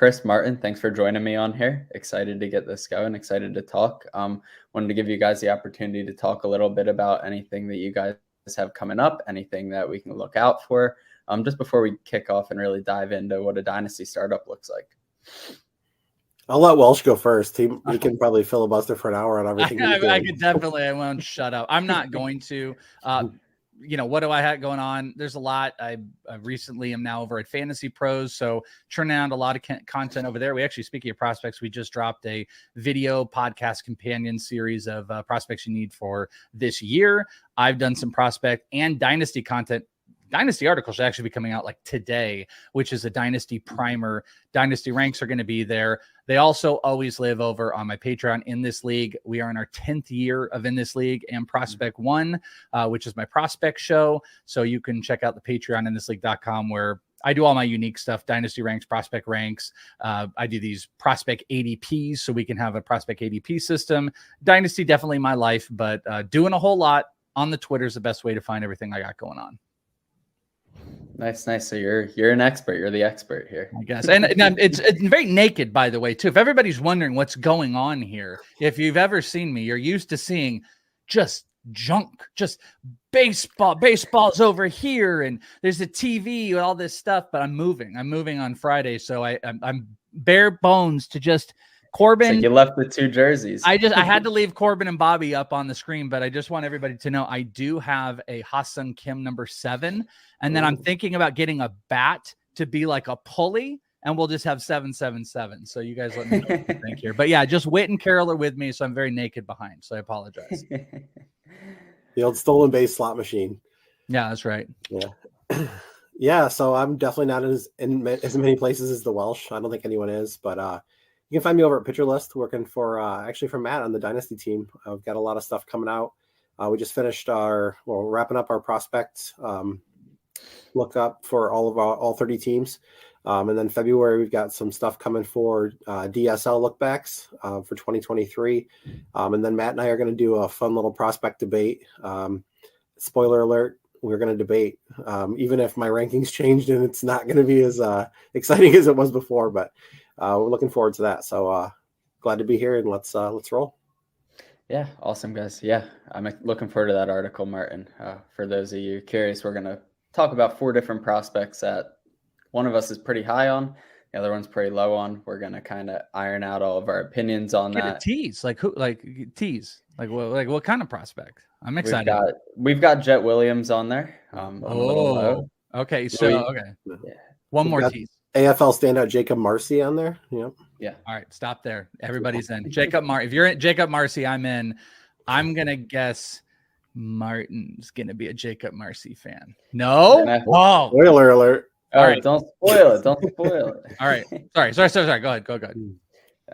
Chris, Martin, thanks for joining me on here. Excited to get this going, excited to talk. Wanted to give you guys the opportunity to talk a little bit about anything that you guys have coming up, anything that we can look out for, just before we kick off and really dive into what a Dynasty startup looks like. I'll let Welsh go first. He can probably filibuster for an hour on everything. I could definitely. I won't shut up. I'm not going to. What do I have going on? There's a lot. I recently am now over at Fantasy Pros, so churning out a lot of content over there. We actually, speaking of prospects, we just dropped a video podcast companion series of prospects you need for this year. I've done some prospect and Dynasty content. Dynasty articles should actually be coming out like today, which is a Dynasty primer. Dynasty ranks are going to be there. They also always live over on my Patreon in this league. We are in our 10th year of in this league and Prospect One, which is my prospect show. So you can check out the Patreon in thisleague.com where I do all my unique stuff, Dynasty ranks, prospect ranks. I do these prospect ADPs so we can have a prospect ADP system. Dynasty, definitely my life, but doing a whole lot on the Twitter is the best way to find everything I got going on. Nice. So you're an expert. You're the expert here, I guess. And it's very naked, by the way, too. If everybody's wondering what's going on here, if you've ever seen me, you're used to seeing just junk, just baseball's over here, and there's a TV and all this stuff. But I'm moving on Friday, so I'm bare bones to just. Corbin, so you left the two jerseys. I had to leave Corbin and Bobby up on the screen, but I just want everybody to know I do have a Ha-Seong Kim number 7, and then I'm thinking about getting a bat to be like a pulley, and we'll just have 777. So you guys let me know what you think here. But yeah, just Whit and Carroll are with me, so I'm very naked behind. So I apologize. The old stolen base slot machine. Yeah, that's right. Yeah. Yeah. So I'm definitely not in as many places as the Welsh. I don't think anyone is, but you can find me over at Pitcher List, working for actually for Matt on the Dynasty team. I've got a lot of stuff coming out. We just finished wrapping up our prospect look up for all 30 teams. And then February, we've got some stuff coming for DSL lookbacks for 2023. And then Matt and I are going to do a fun little prospect debate. Spoiler alert, we're going to debate, even if my rankings changed and it's not going to be as exciting as it was before, but we're looking forward to that. So glad to be here, and let's roll. Yeah, awesome, guys. Yeah, I'm looking forward to that article, Martin. For those of you curious, we're going to talk about 4 different prospects that one of us is pretty high on, the other one's pretty low on. We're going to kind of iron out all of our opinions on that. Tease, like who? Like tease, like what kind of prospect? I'm excited. We've got Jet Williams on there. A little low. Okay, so Yeah. One more tease. AFL standout Jacob Marcy on there. Yep. Yeah. All right, stop there. Everybody's in. Jacob if you're in Jacob Marcy, I'm in. I'm gonna guess Martin's gonna be a Jacob Marcy fan. No. Whoa. Spoiler alert. All right. Don't spoil it. Don't spoil it. All right. Sorry. Go ahead.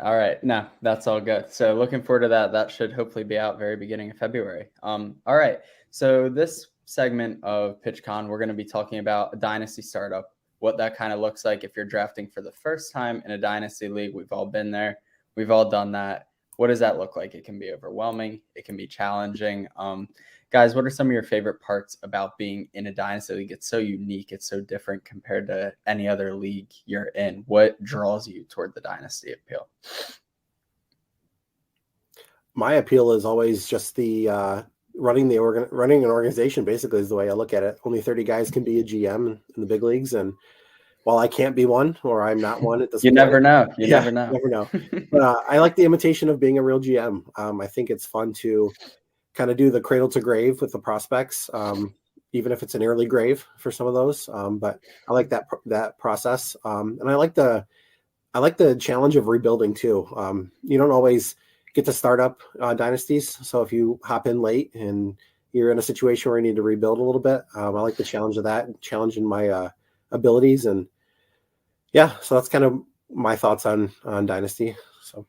All right. No, that's all good. So looking forward to that. That should hopefully be out very beginning of February. All right. So this segment of PitchCon, we're going to be talking about a Dynasty startup, what that kind of looks like if you're drafting for the first time in a Dynasty league. We've all been there. We've all done that. What does that look like? It can be overwhelming. It can be challenging. Guys, what are some of your favorite parts about being in a Dynasty league? It's so unique. It's so different compared to any other league you're in. What draws you toward the Dynasty appeal? My appeal is always just the running an organization, basically, is the way I look at it. Only 30 guys can be a GM in the big leagues, and while I can't be one, or I'm not one at this point. Never know. You never know. But I like the imitation of being a real GM. I think it's fun to kind of do the cradle to grave with the prospects, even if it's an early grave for some of those. But I like that process, and I like the challenge of rebuilding too. You don't always get to start up dynasties, so if you hop in late and you're in a situation where you need to rebuild a little bit, I like the challenge of that, challenging my abilities, and yeah, so that's kind of my thoughts on Dynasty. So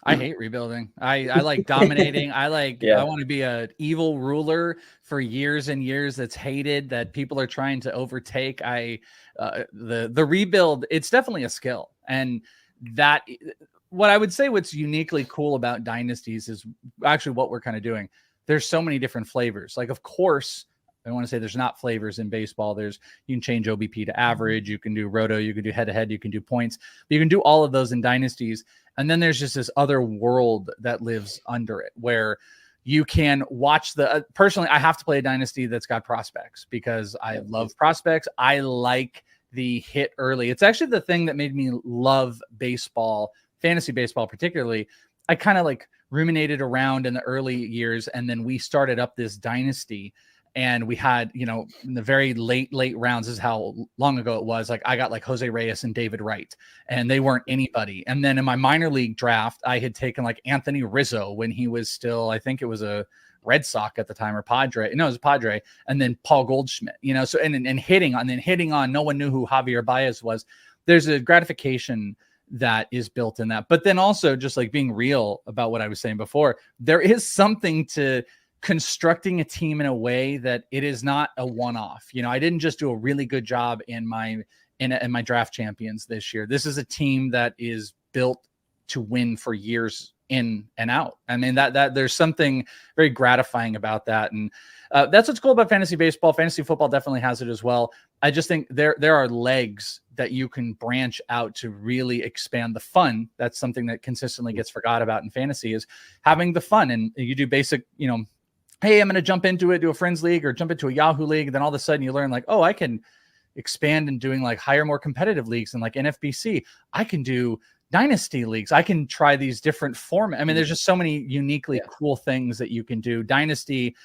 I hate rebuilding. I like dominating. I want to be a evil ruler for years and years that's hated, that people are trying to overtake. The rebuild, it's definitely a skill. And that, what I would say what's uniquely cool about dynasties is actually what we're kind of doing. There's so many different flavors. Like, of course, I want to say there's not flavors in baseball. You can change OBP to average, you can do roto, you can do head to head, you can do points, but you can do all of those in dynasties. And then there's just this other world that lives under it where you can watch personally, I have to play a dynasty that's got prospects because I love prospects. I like the hit early. It's actually the thing that made me love baseball, fantasy baseball particularly. I kind of like ruminated around in the early years, and then we started up this dynasty, and we had, in the very late rounds, this is how long ago it was. Like I got like Jose Reyes and David Wright, and they weren't anybody. And then in my minor league draft, I had taken like Anthony Rizzo when he was still, I think it was a Red Sox at the time, or Padre. No, it was a Padre. And then Paul Goldschmidt, so, and hitting on, no one knew who Javier Baez was. There's a gratification that is built in that. But then also just like being real about what I was saying before, there is something to constructing a team in a way that it is not a one-off. I didn't just do a really good job in my draft champions this year. This is a team that is built to win for years in and out. I mean, that there's something very gratifying about that. And that's what's cool about fantasy baseball. Fantasy football definitely has it as well. I just think there are legs that you can branch out to really expand the fun. That's something that consistently gets forgot about in fantasy, is having the fun. And you do basic, hey, I'm going to jump into it, do a friends league or jump into a Yahoo league. And then all of a sudden you learn like, oh, I can expand and doing like higher, more competitive leagues, and like NFBC. I can do dynasty leagues. I can try these different formats. I mean, there's just so many uniquely cool things that you can do. Dynasty,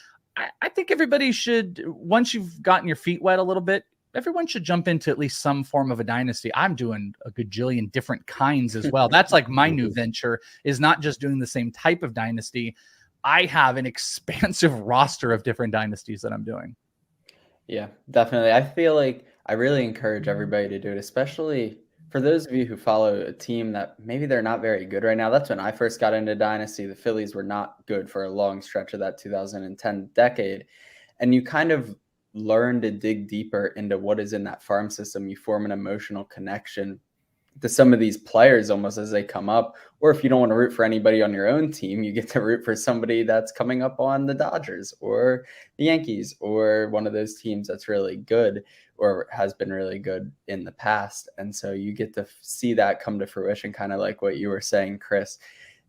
I think everybody should, once you've gotten your feet wet a little bit, everyone should jump into at least some form of a dynasty. I'm doing a gajillion different kinds as well. That's like my new venture, is not just doing the same type of dynasty. I have an expansive roster of different dynasties that I'm doing. Yeah, definitely. I feel like I really encourage everybody to do it, especially for those of you who follow a team that maybe they're not very good right now. That's when I first got into Dynasty. The Phillies were not good for a long stretch of that 2010 decade. And you kind of learn to dig deeper into what is in that farm system. You form an emotional connection to some of these players almost as they come up. Or if you don't want to root for anybody on your own team, you get to root for somebody that's coming up on the Dodgers or the Yankees or one of those teams that's really good or has been really good in the past. And so you get to see that come to fruition, kind of like what you were saying, Chris,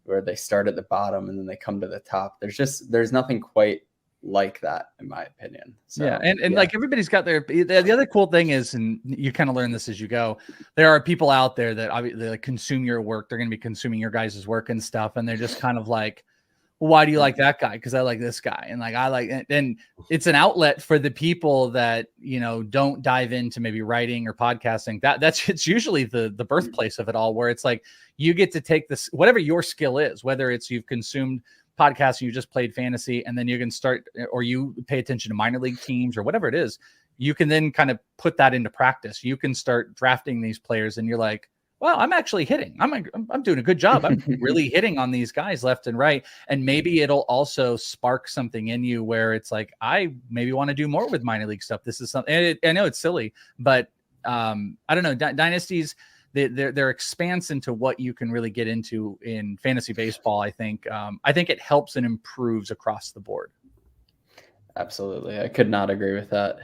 where they start at the bottom and then they come to the top. There's nothing quite like that, in my opinion. So, yeah. And like everybody's got the other cool thing is, and you kind of learn this as you go, there are people out there that obviously like consume your work. They're going to be consuming your guys' work and stuff. And they're just kind of like, well, why do you like that guy? Because I like this guy. And like, I like, and it's an outlet for the people that, don't dive into maybe writing or podcasting. It's usually the birthplace of it all, where it's like, you get to take this, whatever your skill is, whether it's you've consumed podcasts, you just played fantasy, and then you can start, or you pay attention to minor league teams or whatever it is, you can then kind of put that into practice. You can start drafting these players and you're like, well, I'm actually hitting. I'm doing a good job. I'm really hitting on these guys left and right. And maybe it'll also spark something in you where it's like, I maybe want to do more with minor league stuff. This is something, I know it's silly, but I don't know, dynasties, their expanse into what you can really get into in fantasy baseball. I think it helps and improves across the board. Absolutely. I could not agree with that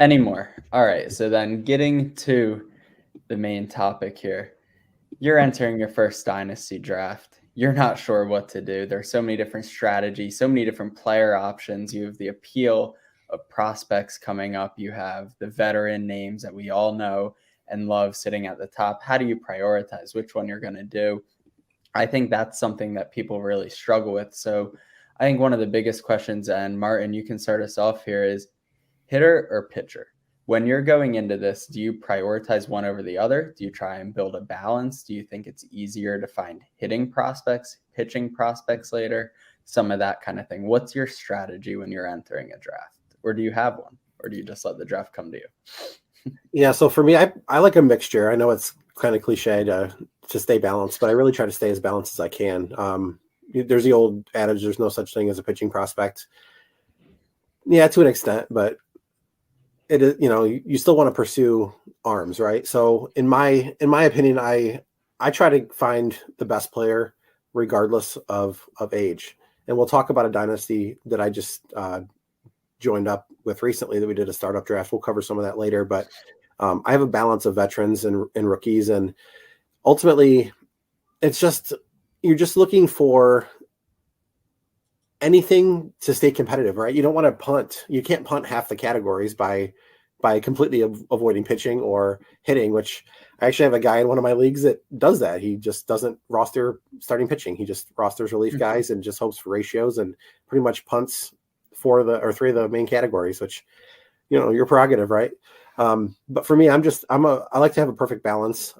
anymore. All right. So then getting to the main topic here, you're entering your first dynasty draft. You're not sure what to do. There's so many different strategies, so many different player options. You have the appeal of prospects coming up. You have the veteran names that we all know and love sitting at the top. How do you prioritize which one you're going to do? I think that's something that people really struggle with. So I think one of the biggest questions, and Maritn, you can start us off here, is hitter or pitcher? When you're going into this, do you prioritize one over the other? Do you try and build a balance? Do you think it's easier to find hitting prospects, pitching prospects later? Some of that kind of thing. What's your strategy when you're entering a draft? Or do you have one? Or do you just let the draft come to you? Yeah, so for me, I like a mixture. I know it's kind of cliche to stay balanced, but I really try to stay as balanced as I can. There's the old adage, there's no such thing as a pitching prospect. Yeah, to an extent, but it is, you still want to pursue arms, right? So in my opinion, I try to find the best player regardless of age. And we'll talk about a dynasty that I just joined up with recently that we did a startup draft. We'll cover some of that later, but I have a balance of veterans and rookies, and ultimately it's just, you're just looking for anything to stay competitive, right? You don't want to punt. You can't punt half the categories by completely avoiding pitching or hitting, which I actually have a guy in one of my leagues that does that. He just doesn't roster starting pitching. He just rosters relief guys and just hopes for ratios and pretty much punts 4 or 3 of the main categories, which, your prerogative, right? But for me, I like to have a perfect balance.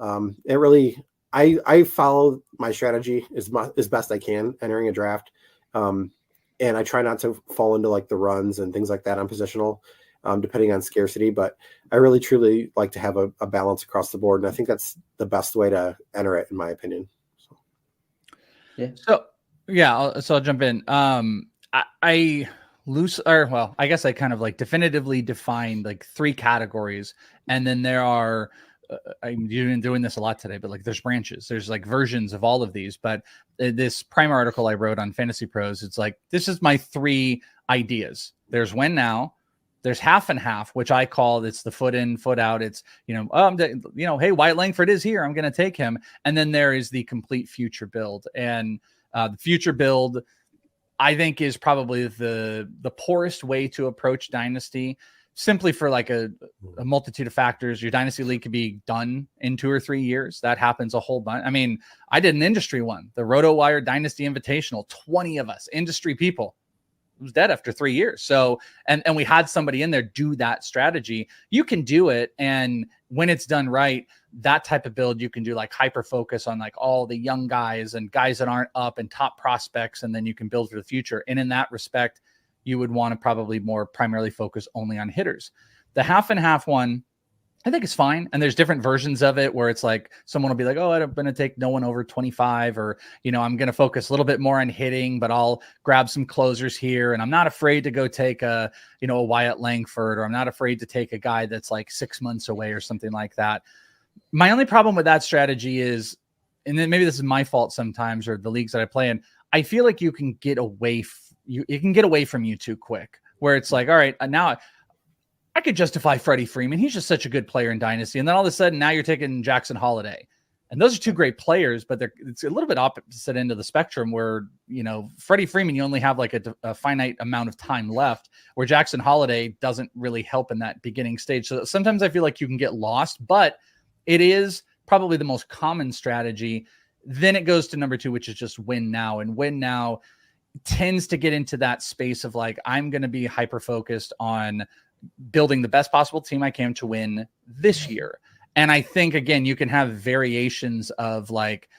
I follow my strategy as best I can entering a draft. And I try not to fall into like the runs and things like that on positional, depending on scarcity, but I really truly like to have a balance across the board. And I think that's the best way to enter it, in my opinion. So I'll jump in. I guess I kind of like definitively defined like 3 categories. And then there are, I'm doing this a lot today, but like there's branches, there's like versions of all of these. But this prime article I wrote on Fantasy Pros, it's like, this is my 3 ideas. There's win now, there's half and half, which I call, it's the foot in, foot out. It's, hey, Wyatt Langford is here, I'm going to take him. And then there is the complete future build. And the future build, I think, is probably the poorest way to approach Dynasty, simply for like a multitude of factors. Your Dynasty league could be done in 2 or 3 years. That happens a whole bunch. I mean, I did an industry one, the RotoWire Dynasty Invitational, 20 of us, industry people. It was dead after 3 years. So, and we had somebody in there do that strategy. You can do it. And when it's done right, that type of build, you can do like hyper focus on like all the young guys and guys that aren't up and top prospects. And then you can build for the future. And in that respect, you would want to probably more primarily focus only on hitters. The half and half one, I think it's fine. And there's different versions of it where it's like someone will be like, oh, I'm going to take no one over 25, or, I'm going to focus a little bit more on hitting, but I'll grab some closers here. And I'm not afraid to go take a Wyatt Langford, or I'm not afraid to take a guy that's like 6 months away or something like that. My only problem with that strategy is, and then maybe this is my fault sometimes, or the leagues that I play in, I feel like you can get away from you too quick, where it's like, all right, now I could justify Freddie Freeman. He's just such a good player in Dynasty. And then all of a sudden now you're taking Jackson Holiday. And those are 2 great players, but it's a little bit opposite end of the spectrum where, Freddie Freeman, you only have like a finite amount of time left, where Jackson Holiday doesn't really help in that beginning stage. So sometimes I feel like you can get lost, but it is probably the most common strategy. Then it goes to number 2, which is just win now. And win now tends to get into that space of like, I'm going to be hyper-focused on building the best possible team I can to win this year. And I think, again, you can have variations of like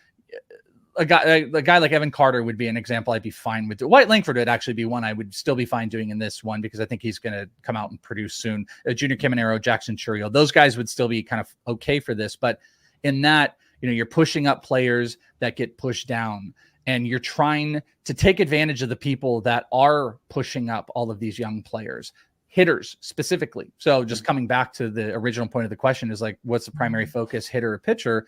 a guy like Evan Carter would be an example I'd be fine with. Wyatt Langford would actually be one I would still be fine doing in this one, because I think he's going to come out and produce soon. Junior Caminero, Jackson Churio, those guys would still be kind of okay for this. But in that, you're pushing up players that get pushed down, and you're trying to take advantage of the people that are pushing up all of these young players, hitters specifically. So just coming back to the original point of the question is like, what's the primary focus, hitter or pitcher?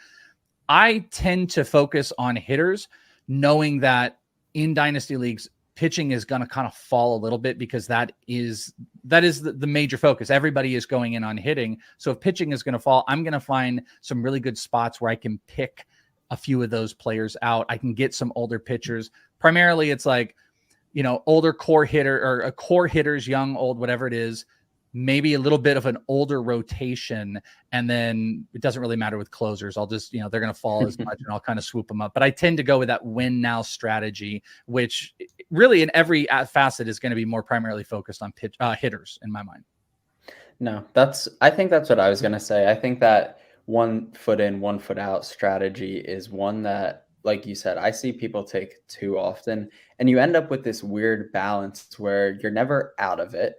I tend to focus on hitters, knowing that in Dynasty leagues, pitching is going to kind of fall a little bit, because that is the major focus. Everybody is going in on hitting. So if pitching is going to fall, I'm going to find some really good spots where I can pick a few of those players out. I can get some older pitchers. Primarily it's like, older core hitter, or a core hitters, young, old, whatever it is, maybe a little bit of an older rotation. And then it doesn't really matter with closers. I'll just, they're going to fall as much and I'll kind of swoop them up. But I tend to go with that win now strategy, which really in every facet is going to be more primarily focused on hitters in my mind. No, I think that's what I was going to say. I think that 1 foot in, 1 foot out strategy is one that, like you said, I see people take too often, and you end up with this weird balance where you're never out of it,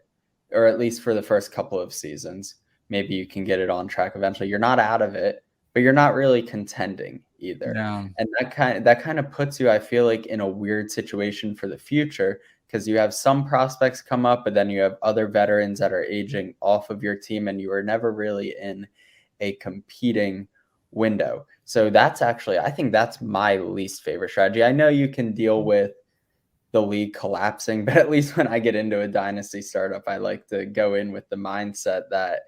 or at least for the first couple of seasons. Maybe you can get it on track eventually. You're not out of it, but you're not really contending either. No. And that kind of puts you, I feel like, in a weird situation for the future, because you have some prospects come up, but then you have other veterans that are aging off of your team, and you are never really in a competing window. So that's actually, I think that's my least favorite strategy. I know you can deal with the league collapsing, but at least when I get into a dynasty startup, I like to go in with the mindset that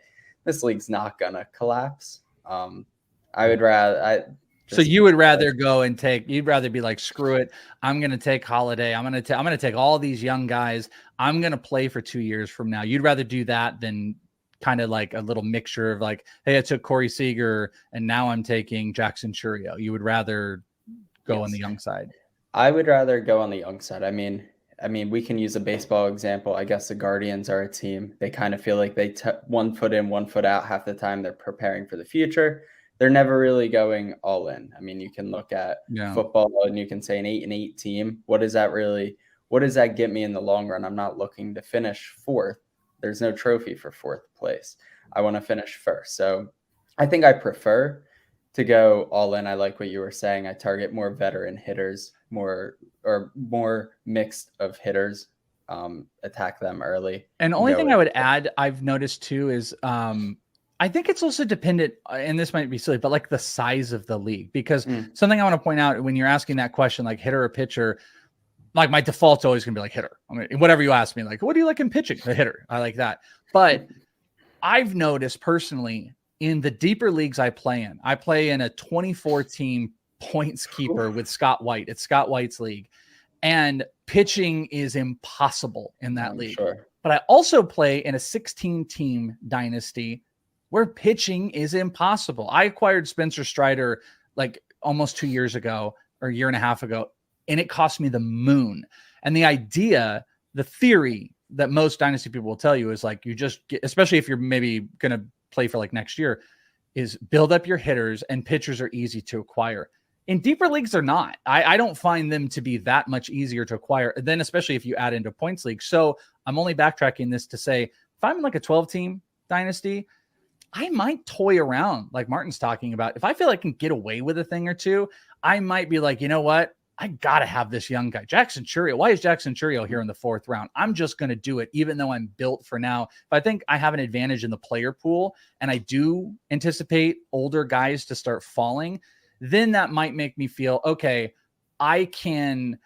this league's not gonna collapse. I would rather so you would rather go and you'd rather be like, screw it, I'm going to take Holiday. I'm going to take all these young guys. I'm going to play for 2 years from now. You'd rather do that than kind of like a little mixture of like, hey, I took Corey Seager and now I'm taking Jackson Churio. You would rather go on the young side. I would rather go on the young side. I mean, we can use a baseball example. I guess the Guardians are a team. They kind of feel like they 1 foot in, 1 foot out half the time. They're preparing for the future. They're never really going all in. I mean, you can look at football and you can say an 8-8 team. What does that get me in the long run? I'm not looking to finish fourth. There's no trophy for fourth place. I want to finish first. So I think I prefer to go all in. I like what you were saying. I target more veteran hitters, more mixed of hitters, attack them early. And the only thing I would add, I've noticed too, is I think it's also dependent, and this might be silly, but like the size of the league, because something I want to point out when you're asking that question, like hitter or pitcher, like my default's always gonna be like hitter. I mean, whatever you ask me, like, what do you like in pitching? The hitter. I like that. But I've noticed personally in the deeper leagues I play in a 24 team points keeper with Scott White. It's Scott White's league. And pitching is impossible in that league. Sure. But I also play in a 16 team dynasty where pitching is impossible. I acquired Spencer Strider like almost 2 years ago or a year and a half ago, and it cost me the moon. And the theory that most dynasty people will tell you is like, you just get, especially if you're maybe going to play for like next year, is build up your hitters, and pitchers are easy to acquire. In deeper leagues, they're not. I don't find them to be that much easier to acquire, then especially if you add into points league. So I'm only backtracking this to say, if I'm in like a 12 team dynasty, I might toy around like Martin's talking about. If I feel I can get away with a thing or two, I might be like, you know what? I got to have this young guy, Jackson Churio. Why is Jackson Churio here in the 4th round? I'm just going to do it, even though I'm built for now. If I think I have an advantage in the player pool and I do anticipate older guys to start falling, then that might make me feel, okay, I can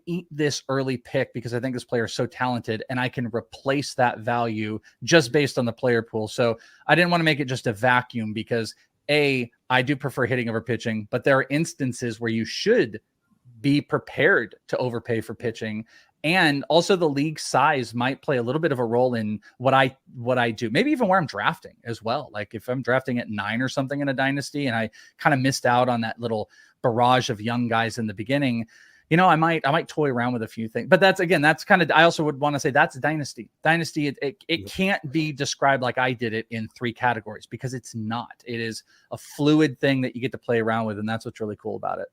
eat this early pick because I think this player is so talented, and I can replace that value just based on the player pool. So I didn't want to make it just a vacuum because I do prefer hitting over pitching, but there are instances where you should be prepared to overpay for pitching. And also the league size might play a little bit of a role in what I do, maybe even where I'm drafting as well. Like if I'm drafting at 9 or something in a dynasty and I kind of missed out on that little barrage of young guys in the beginning, you know, I might toy around with a few things. But that's kind of, I also would want to say that's dynasty. It can't be described like I did it in 3 categories, because it's not. It is a fluid thing that you get to play around with, and that's what's really cool about it.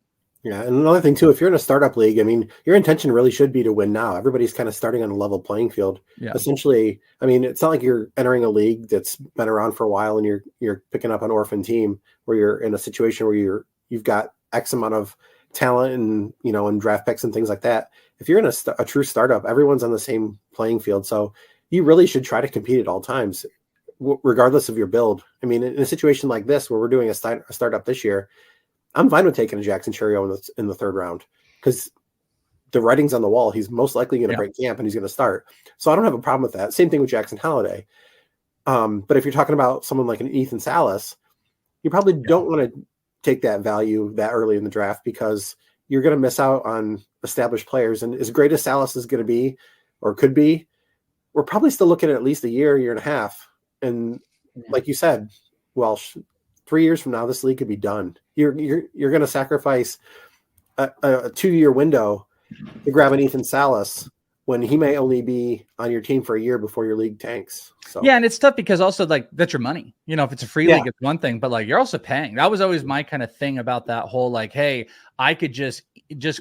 Yeah, and another thing too, if you're in a startup league, I mean, your intention really should be to win now. Everybody's kind of starting on a level playing field. Yeah. Essentially, I mean, it's not like you're entering a league that's been around for a while and you're picking up an orphan team where you're in a situation where you've got X amount of talent and, you know, and draft picks and things like that. If you're in a true startup, everyone's on the same playing field. So you really should try to compete at all times, regardless of your build. I mean, in a situation like this, where we're doing a startup this year, I'm fine with taking a Jackson Churio in the 3rd round, because the writing's on the wall. He's most likely going to break camp and he's going to start. So I don't have a problem with that. Same thing with Jackson Holiday. But if you're talking about someone like an Ethan Salas, you probably don't want to take that value that early in the draft, because you're going to miss out on established players. And as great as Salas is going to be, or could be, we're probably still looking at least a year and a half. And like you said, Welsh, 3 years from now, this league could be done. You're going to sacrifice a 2-year window to grab an Ethan Salas when he may only be on your team for a year before your league tanks. So yeah, and it's tough because also like that's your money. You know, if it's a free league, it's one thing, but like you're also paying. That was always my kind of thing about that whole like, hey, I could just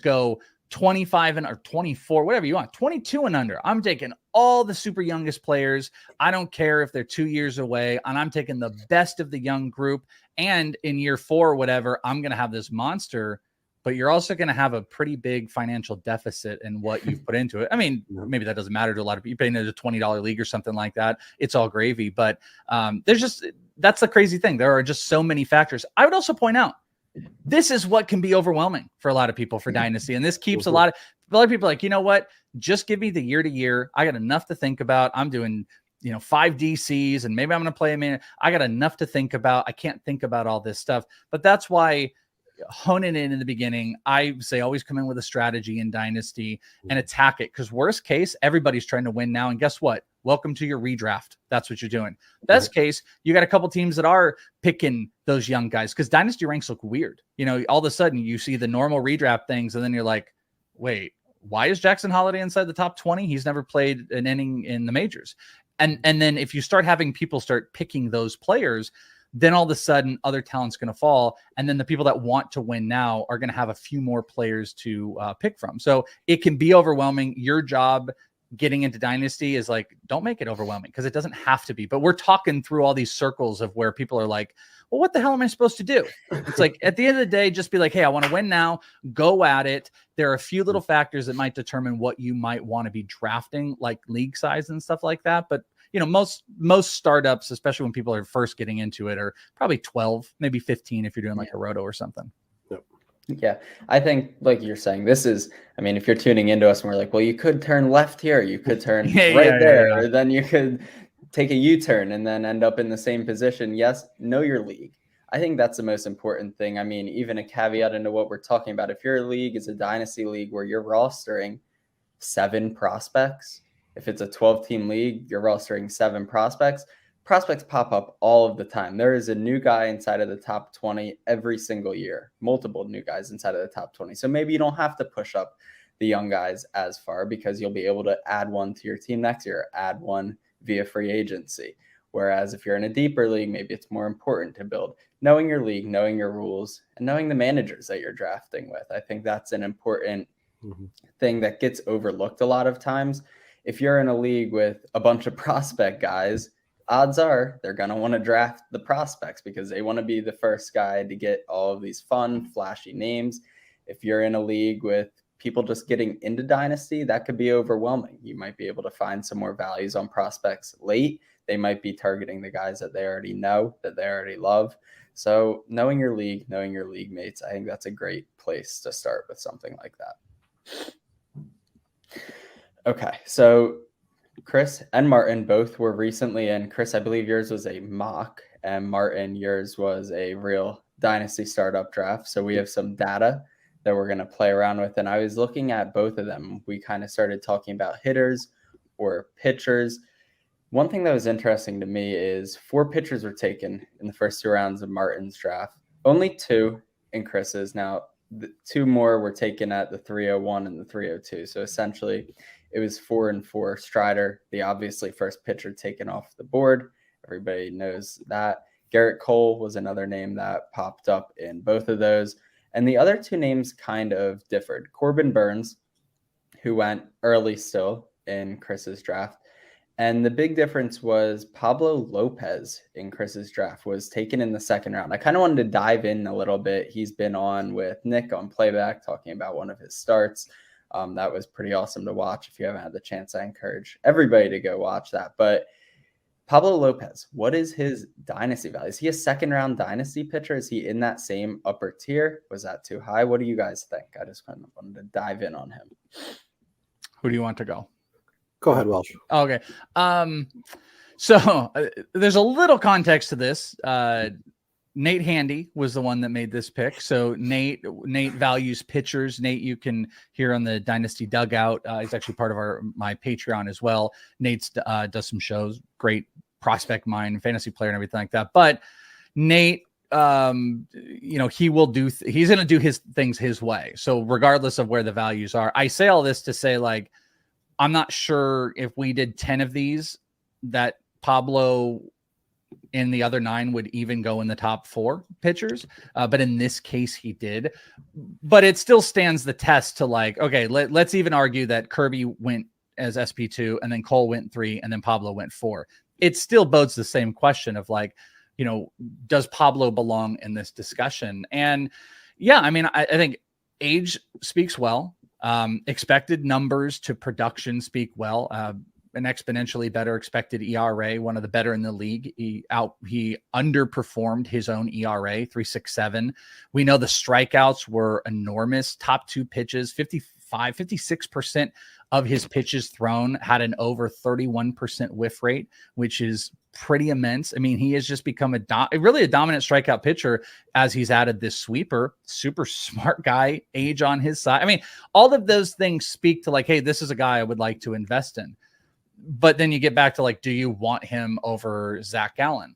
go 25 or 24, whatever you want, 22 and under. I'm taking all the super youngest players. I don't care if they're 2 years away, and I'm taking the best of the young group. And in year 4 or whatever, I'm going to have this monster, but you're also going to have a pretty big financial deficit in what you've put into it. I mean, maybe that doesn't matter to a lot of people. You pay into a $20 league or something like that. It's all gravy, but that's the crazy thing. There are just so many factors. I would also point out, this is what can be overwhelming for a lot of people for Dynasty. And this keeps a lot of a lot of people are like, you know what? Just give me the year to year. I got enough to think about. I'm doing, 5 DCs and maybe I'm going to play a minute. I got enough to think about. I can't think about all this stuff. But that's why honing in the beginning, I say always come in with a strategy in Dynasty and attack it. Because worst case, everybody's trying to win now. And guess what? Welcome to your redraft. That's what you're doing. Best case, you got a couple teams that are picking those young guys because Dynasty ranks look weird. All of a sudden you see the normal redraft things and then you're like, wait, why is Jackson Holiday inside the top 20? He's never played an inning in the majors. And then if you start having people start picking those players, then all of a sudden other talent's going to fall. And then the people that want to win now are going to have a few more players to pick from. So it can be overwhelming. Your job getting into Dynasty is like, don't make it overwhelming because it doesn't have to be. But we're talking through all these circles of where people are like, well, what the hell am I supposed to do? It's like, at the end of the day, just be like, hey, I want to win now. Go at it. There are a few little factors that might determine what you might want to be drafting, like league size and stuff like that. But most startups, especially when people are first getting into it, are probably 12, maybe 15 if you're doing like a roto or something. Yeah, I think like you're saying, this is, if you're tuning into us and we're like, well, you could turn left here, you could turn there, or then you could take a U-turn and then end up in the same position. Yes, know your league. I think that's the most important thing. Even a caveat into what we're talking about. If your league is a Dynasty league where you're rostering 7 prospects, if it's a 12-team league, you're rostering 7 prospects. Prospects pop up all of the time. There is a new guy inside of the top 20 every single year, multiple new guys inside of the top 20. So maybe you don't have to push up the young guys as far because you'll be able to add one to your team next year, add one via free agency. Whereas if you're in a deeper league, maybe it's more important to build knowing your league, knowing your rules, and knowing the managers that you're drafting with. I think that's an important thing that gets overlooked a lot of times. If you're in a league with a bunch of prospect guys, odds are they're going to want to draft the prospects because they want to be the first guy to get all of these fun, flashy names. If you're in a league with people just getting into Dynasty, that could be overwhelming. You might be able to find some more values on prospects late. They might be targeting the guys that they already know, that they already love. So knowing your league, knowing your league mates, I think that's a great place to start with something like that. Okay, so Chris and Maritn both were recently in. Chris, I believe yours was a mock, and Maritn, yours was a real Dynasty startup draft. So we have some data that we're going to play around with. And I was looking at both of them. We kind of started talking about hitters or pitchers. One thing that was interesting to me is 4 pitchers were taken in the first 2 rounds of Maritn's draft. Only 2 in Chris's. Now, 2 more were taken at the 301 and the 302. So essentially, it was 4 and 4. Strider, the obviously first pitcher taken off the board. Everybody knows that. Garrett Cole was another name that popped up in both of those. And the other 2 names kind of differed. Corbin Burns, who went early still in Chris's draft. And the big difference was Pablo Lopez in Chris's draft was taken in the 2nd round. I kind of wanted to dive in a little bit. He's been on with Nick on Playback talking about one of his starts. That was pretty awesome to watch. If you haven't had the chance, I encourage everybody to go watch that. But Pablo Lopez, what is his Dynasty value? Is he a 2nd round Dynasty pitcher? Is he in that same upper tier? Was that too high? What do you guys think? I just kind of wanted to dive in on him. Who do you want to go? Go ahead, Welsh. Okay. So there's a little context to this. Nate Handy was the one that made this pick. So Nate values pitchers. Nate, you can hear on the Dynasty Dugout. He's actually part of my Patreon as well. Nate does some shows, great prospect mind, fantasy player and everything like that. But Nate, he will do, he's going to do his things his way. So regardless of where the values are, I say all this to say, like, I'm not sure if we did 10 of these that Pablo in the other 9 would even go in the top 4 pitchers. But in this case, he did. But it still stands the test to, like, okay, let's even argue that Kirby went as SP2 and then Cole went 3 and then Pablo went 4. It still bodes the same question of, like, does Pablo belong in this discussion? And yeah, I think age speaks well. Expected numbers to production speak well. An exponentially better expected ERA, one of the better in the league. He underperformed his own ERA, 3.67. We know the strikeouts were enormous. Top 2 pitches, 56% of his pitches thrown had an over 31% whiff rate, which is pretty immense. I mean, he has just become really a dominant strikeout pitcher as he's added this sweeper. Super smart guy, age on his side. I mean, all of those things speak to like, hey, this is a guy I would like to invest in. But then you get back to like, do you want him over Zach Gallen?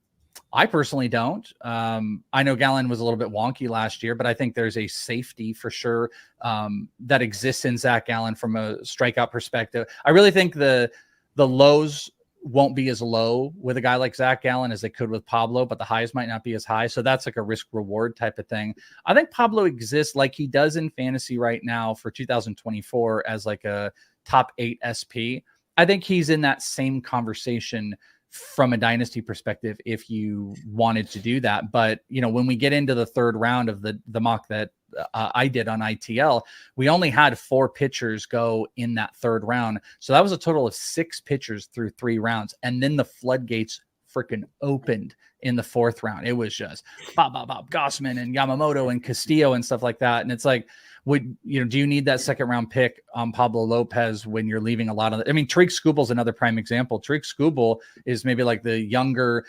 I personally don't. I know Gallen was a little bit wonky last year, but I think there's a safety for sure that exists in Zach Gallen from a strikeout perspective. I really think the lows won't be as low with a guy like Zach Gallen as they could with Pablo, but the highs might not be as high. So that's like a risk reward type of thing. I think Pablo exists like he does in fantasy right now for 2024 as like a top 8 SP. I think he's in that same conversation from a dynasty perspective if you wanted to do that. But, you know, when we get into the third round of the mock that I did on ITL, we only had 4 pitchers go in that third round. So that was a total of 6 pitchers through 3 rounds. And then the floodgates freaking opened in the 4th round. It was just Bob, Gossman and Yamamoto and Castillo and stuff like that. And it's like, do you need that 2nd round pick on Pablo Lopez when you're leaving a lot of I mean, Tariq Skubal's another prime example. Tariq Skubal is maybe like the younger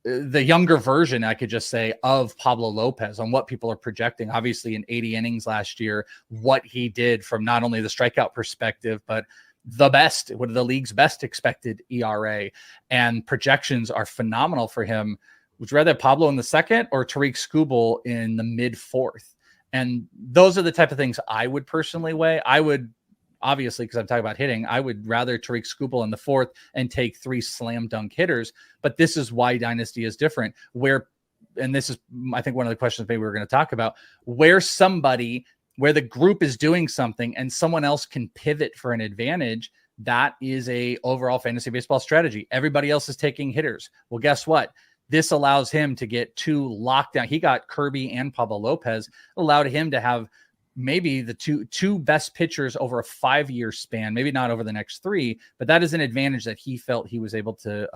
version, I could just say, of Pablo Lopez on what people are projecting. Obviously in 80 innings last year, what he did from not only the strikeout perspective, but the league's best expected ERA, and projections are phenomenal for him. Would you rather have Pablo in the 2nd or Tariq Skubal in the mid 4th? And those are the type of things I would personally weigh. I would, obviously, because I'm talking about hitting, I would rather Tariq Skubal in the 4th and take 3 slam dunk hitters. But this is why Dynasty is different. And this is, I think, one of the questions maybe we're going to talk about, where the group is doing something and someone else can pivot for an advantage. That is a overall fantasy baseball strategy. Everybody else is taking hitters. Well, guess what? This allows him to get 2 lockdown. He got Kirby and Pablo Lopez, allowed him to have maybe the two best pitchers over a 5-year span, maybe not over the next 3, but that is an advantage that he felt he was able to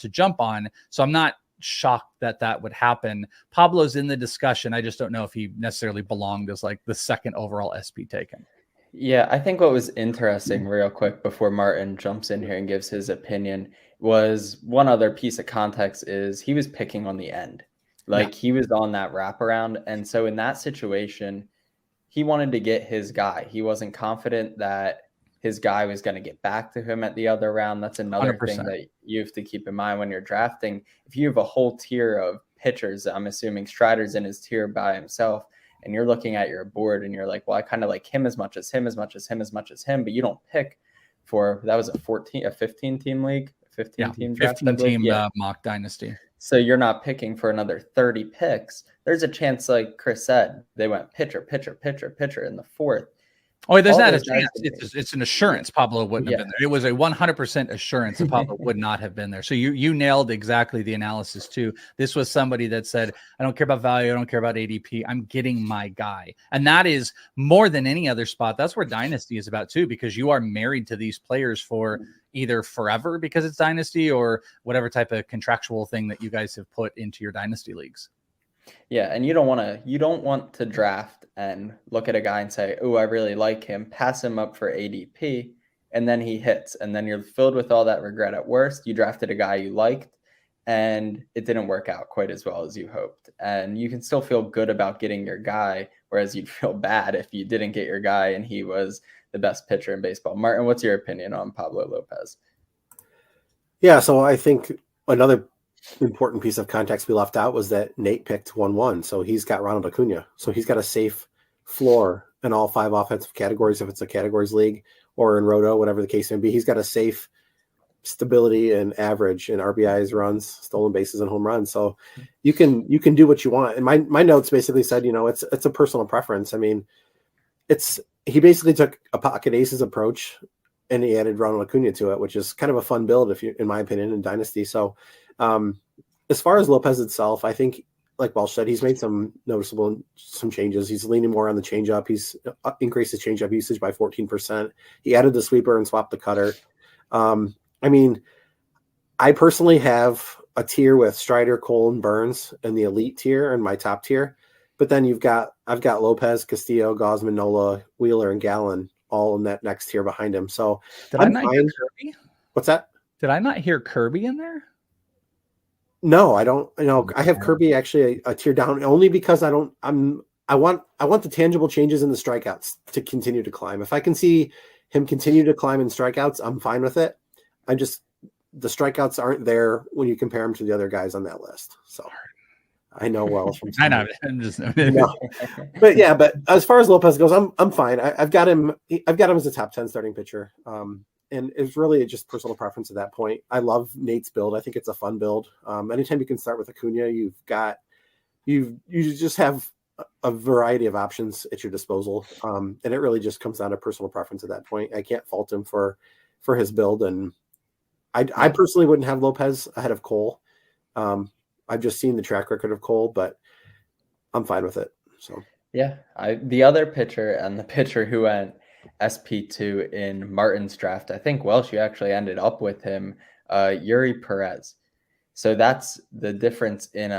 jump on. So I'm not shocked that would happen. Pablo's in the discussion. I just don't know if he necessarily belonged as like the 2nd overall SP taken. Yeah, I think what was interesting real quick before Maritn jumps in here and gives his opinion was one other piece of context is he was picking on the end. Like he was on that wraparound. And so in that situation, he wanted to get his guy. He wasn't confident that his guy was going to get back to him at the other round. That's another 100%. thing that you have to keep in mind when you're drafting. If you have a whole tier of pitchers, I'm assuming Strider's in his tier by himself, and you're looking at your board and you're like, well, I kind of like him as much as him, as much as him, as much as him, but you don't pick for, that was a 15 team league, 15 team draft. 15 team mock dynasty. So you're not picking for another 30 picks. There's a chance, like Chris said, they went pitcher in the 4th. Oh, there's not a chance. It's an assurance Pablo wouldn't have been there. It was a 100% assurance that Pablo would not have been there. So you nailed exactly the analysis too. This was somebody that said, I don't care about value. I don't care about ADP. I'm getting my guy. And that is more than any other spot. That's where Dynasty is about too, because you are married to these players for either forever because it's Dynasty or whatever type of contractual thing that you guys have put into your Dynasty leagues. Yeah, and you don't want to draft and look at a guy and say, oh, I really like him, pass him up for ADP, and then he hits, and then you're filled with all that regret. At worst, you drafted a guy you liked, and it didn't work out quite as well as you hoped. And you can still feel good about getting your guy, whereas you'd feel bad if you didn't get your guy and he was the best pitcher in baseball. Maritn, what's your opinion on Pablo Lopez? Yeah, so I think another important piece of context we left out was that Nate picked 1-1. So he's got Ronald Acuna. So he's got a safe floor in all 5 offensive categories, if it's a categories league or in Roto, whatever the case may be. He's got a safe stability and average in RBIs, runs, stolen bases, and home runs. So you can do what you want. And my notes basically said, it's a personal preference. I mean, he basically took a pocket aces approach and he added Ronald Acuna to it, which is kind of a fun build, in my opinion, in Dynasty. So as far as Lopez itself, I think, like Welsh said, he's made some changes. He's leaning more on the changeup. He's increased his changeup usage by 14%. He added the sweeper and swapped the cutter. I mean, I personally have a tier with Strider, Cole, and Burns in the elite tier and my top tier. But then I've got Lopez, Castillo, Gausman, Nola, Wheeler, and Gallen all in that next tier behind him. So Did I'm I not hear fine. Kirby? What's that? Did I not hear Kirby in there? No, I don't. I have Kirby actually a tier down only because I want the tangible changes in the strikeouts to continue to climb. If I can see him continue to climb in strikeouts, I'm fine with it. The strikeouts aren't there when you compare him to the other guys on that list. So I know Welsh from I know. I'm just no. But as far as Lopez goes, I'm fine. I've got him as a top 10 starting pitcher. And it's really just personal preference at that point. I love Nate's build. I think it's a fun build. Anytime you can start with Acuna, you just have a variety of options at your disposal. And it really just comes down to personal preference at that point. I can't fault him for his build. And I personally wouldn't have Lopez ahead of Cole. I've just seen the track record of Cole, but I'm fine with it. So yeah, the other pitcher and the pitcher who went SP2 in Maritn's draft, I think Welsh, you actually ended up with him, Yuri Perez. So that's the difference in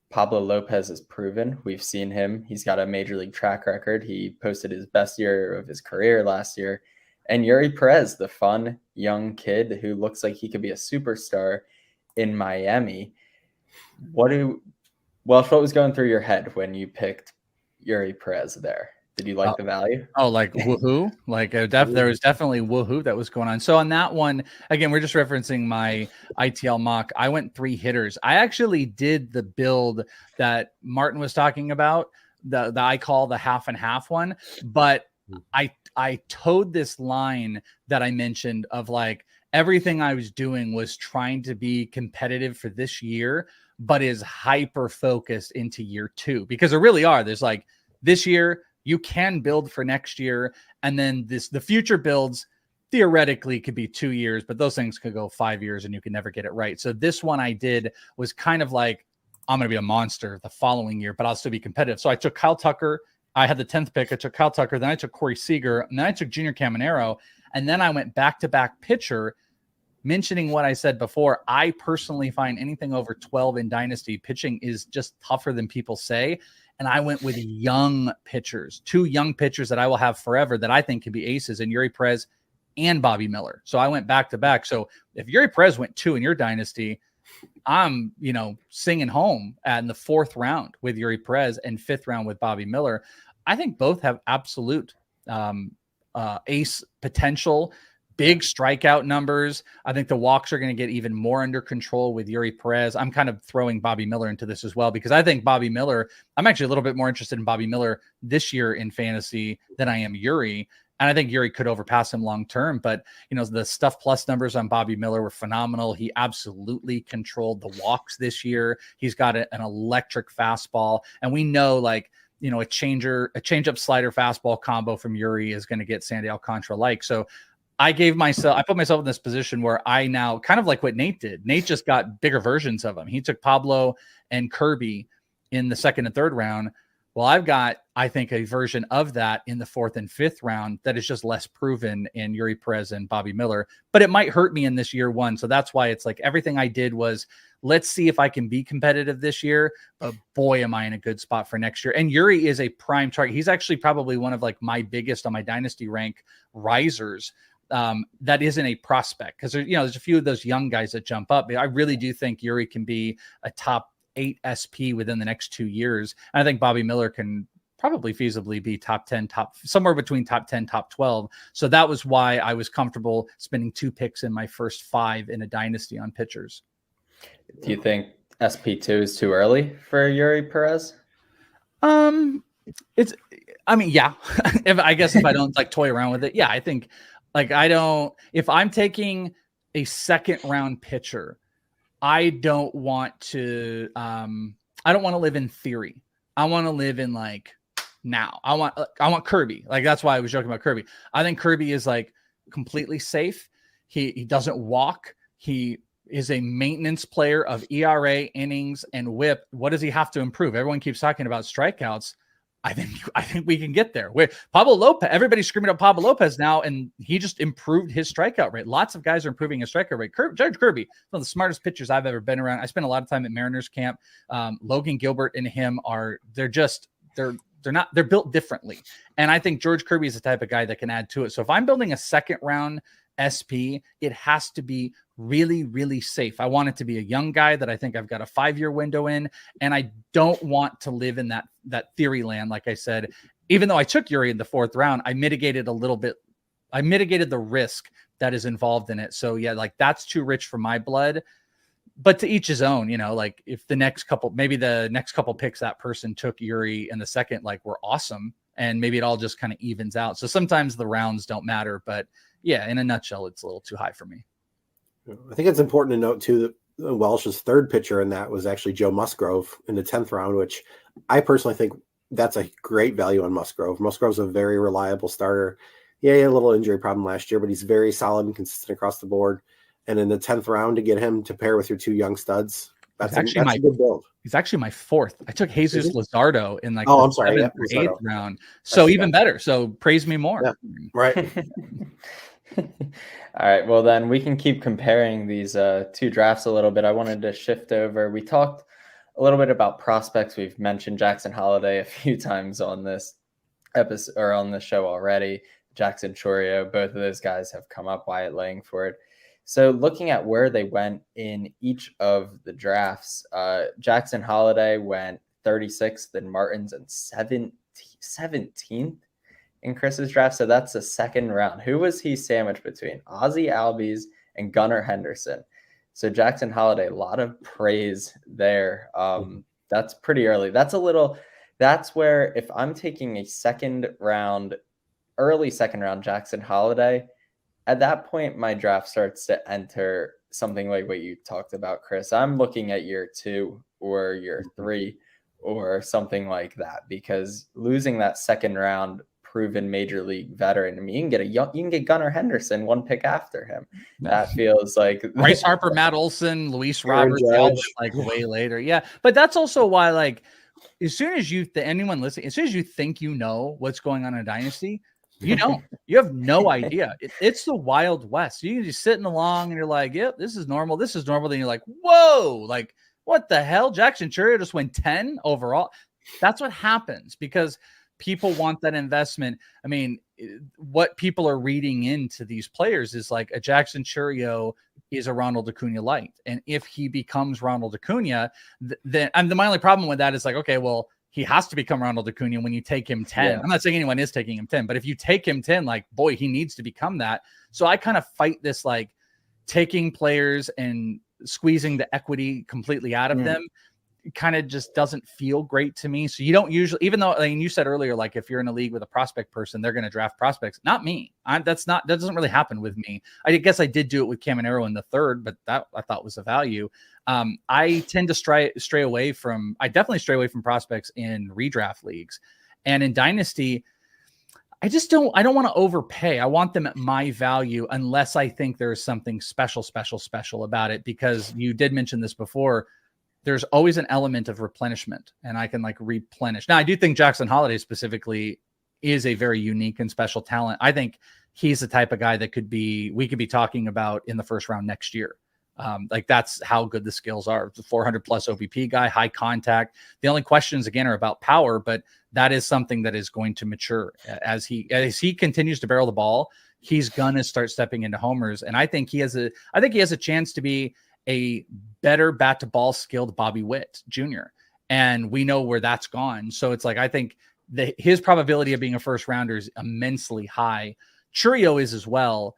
Pablo Lopez is proven. We've seen him. He's got a major league track record. He posted his best year of his career last year. And Yuri Perez, the fun young kid who looks like he could be a superstar in Miami. Welsh, what was going through your head when you picked Yuri Perez there? Did you like the value? Oh, like woohoo! Like there was definitely woohoo that was going on. So on that one, again, we're just referencing my ITL mock. I went 3 hitters. I actually did the build that Maritn was talking about, the I call the half and half one, but I towed this line that I mentioned of like everything I was doing was trying to be competitive for this year, but is hyper focused into year 2 because there really are. There's like this year. You can build for next year. And then the future builds theoretically could be 2 years, but those things could go 5 years and you can never get it right. So this one I did was kind of like, I'm going to be a monster the following year, but I'll still be competitive. So I took Kyle Tucker. I had the 10th pick. I took Kyle Tucker. Then I took Corey Seager. And then I took Junior Caminero. And then I went back-to-back pitcher, mentioning what I said before. I personally find anything over 12 in Dynasty pitching is just tougher than people say. And I went with young pitchers, 2 young pitchers that I will have forever that I think can be aces, in Yuri Perez and Bobby Miller. So I went back to back. So if Yuri Perez went 2 in your dynasty, I'm, singing home in the 4th round with Yuri Perez and 5th round with Bobby Miller. I think both have absolute ace potential. Big strikeout numbers. I think the walks are going to get even more under control with Yuri Perez. I'm kind of throwing Bobby Miller into this as well because I think Bobby Miller, I'm actually a little bit more interested in Bobby Miller this year in fantasy than I am Yuri. And I think Yuri could overpass him long term. But, the stuff plus numbers on Bobby Miller were phenomenal. He absolutely controlled the walks this year. He's got an electric fastball. And we know, a changeup slider fastball combo from Yuri is going to get Sandy Alcantara so I put myself in this position where I now kind of like what Nate did. Nate just got bigger versions of him. He took Pablo and Kirby in the 2nd and 3rd round. Well, I've got, I think, a version of that in the 4th and 5th round that is just less proven in Yuri Perez and Bobby Miller, but it might hurt me in this year 1. So that's why it's like everything I did was, let's see if I can be competitive this year, but boy, am I in a good spot for next year. And Yuri is a prime target. He's actually probably one of my biggest on my dynasty rank risers. That isn't a prospect because there's a few of those young guys that jump up. But I really do think Yuri can be a top 8 SP within the next 2 years. And I think Bobby Miller can probably feasibly be top 10, somewhere between top 10, top 12. So that was why I was comfortable spending 2 picks in my first 5 in a dynasty on pitchers. Do you think SP2 is too early for Yuri Perez? Yeah. If I don't toy around with it, yeah, I think if I'm taking a 2nd round pitcher, I don't want to live in theory. I want to live in now. I want Kirby. That's why I was joking about Kirby. I think Kirby is completely safe. He doesn't walk. He is a maintenance player of ERA, innings, and WHIP. What does he have to improve? Everyone keeps talking about strikeouts. I think we can get there. Where Pablo Lopez, everybody's screaming at Pablo Lopez now, and he just improved his strikeout rate. Lots of guys are improving his strikeout rate. Judge Kirby, one of the smartest pitchers I've ever been around. I spent a lot of time at Mariners camp. Logan Gilbert and him they're they're built differently. And I think George Kirby is the type of guy that can add to it. So if I'm building a second round SP, it has to be really, really safe. I want it to be a young guy that I think I've got a 5-year window in. And I don't want to live in that theory land. Like I said, even though I took Yuri in the 4th round, I mitigated a little bit. I mitigated the risk that is involved in it. So yeah, like that's too rich for my blood. But to each his own, like if maybe the next couple picks that person took Yuri in the second, like were awesome. And maybe it all just kind of evens out. So sometimes the rounds don't matter, but yeah, in a nutshell, it's a little too high for me. I think it's important to note too that Welsh's 3rd pitcher in that was actually Joe Musgrove in the 10th round, which I personally think that's a great value on Musgrove. Musgrove's a very reliable starter. Yeah, he had a little injury problem last year, but he's very solid and consistent across the board. And in the 10th round to get him to pair with your 2 young studs, that's a good build. He's actually my 4th. I took Jesus Luzardo in like I'm sorry, 7th or 8th round. So even better. So praise me more. Yeah, right. All right. Well, then we can keep comparing these 2 drafts a little bit. I wanted to shift over. We talked a little bit about prospects. We've mentioned Jackson Holliday a few times on this episode or on the show already. Jackson Chourio, both of those guys have come up. Wyatt Langford. So looking at where they went in each of the drafts, Jackson Holliday went 36th in Maritn's and 17th in Chris's draft. So that's the 2nd round. Who was he sandwiched between? Ozzie Albies and Gunnar Henderson. So Jackson Holliday, a lot of praise there. That's pretty early. That's where if I'm taking a early second round Jackson Holliday, at that point, my draft starts to enter something like what you talked about, Chris. I'm looking at year 2 or year 3 or something like that, because losing that 2nd round proven major league veteran, I mean, you can get Gunnar Henderson 1 pick after him. That feels like Bryce Harper, Matt Olson, Luis Roberts, like way later. Yeah, but that's also why, like, as soon as anyone listening, as soon as you think you know what's going on in a dynasty, you don't. You have no idea. It's the Wild West. You're just sitting along and you're like, yep, this is normal. This is normal. Then you're like, whoa, like, what the hell? Jackson Chourio just went 10 overall. That's what happens because people want that investment. I mean, what people are reading into these players is like a Jackson Chourio is a Ronald Acuna light. And if he becomes Ronald Acuna, then my only problem with that is like, okay, well, he has to become Ronald Acuna when you take him 10. Yeah. I'm not saying anyone is taking him 10, but if you take him 10, like, boy, he needs to become that. So I kind of fight this, like, taking players and squeezing the equity completely out of them. It kind of just doesn't feel great to me. So you don't usually, even though, I mean, you said earlier, like if you're in a league with a prospect person, they're going to draft prospects. Not me. That doesn't really happen with me. I guess I did do it with Caminero in the 3rd, but that I thought was a value. I tend to I definitely stray away from prospects in redraft leagues, and in Dynasty, I don't want to overpay. I want them at my value unless I think there's something special about it, because you did mention this before. There's always an element of replenishment, and I can like replenish. Now, I do think Jackson Holliday specifically is a very unique and special talent. I think he's the type of guy that we could be talking about in the 1st round next year. Like that's how good the skills are. The 400 plus OBP guy, high contact. The only questions again are about power, but that is something that is going to mature as he continues to barrel the ball. He's gonna start stepping into homers, and I think he has a chance to be a better bat to ball skilled Bobby Witt Jr. And we know where that's gone. So it's like, I think his probability of being a 1st rounder is immensely high. Chourio is as well.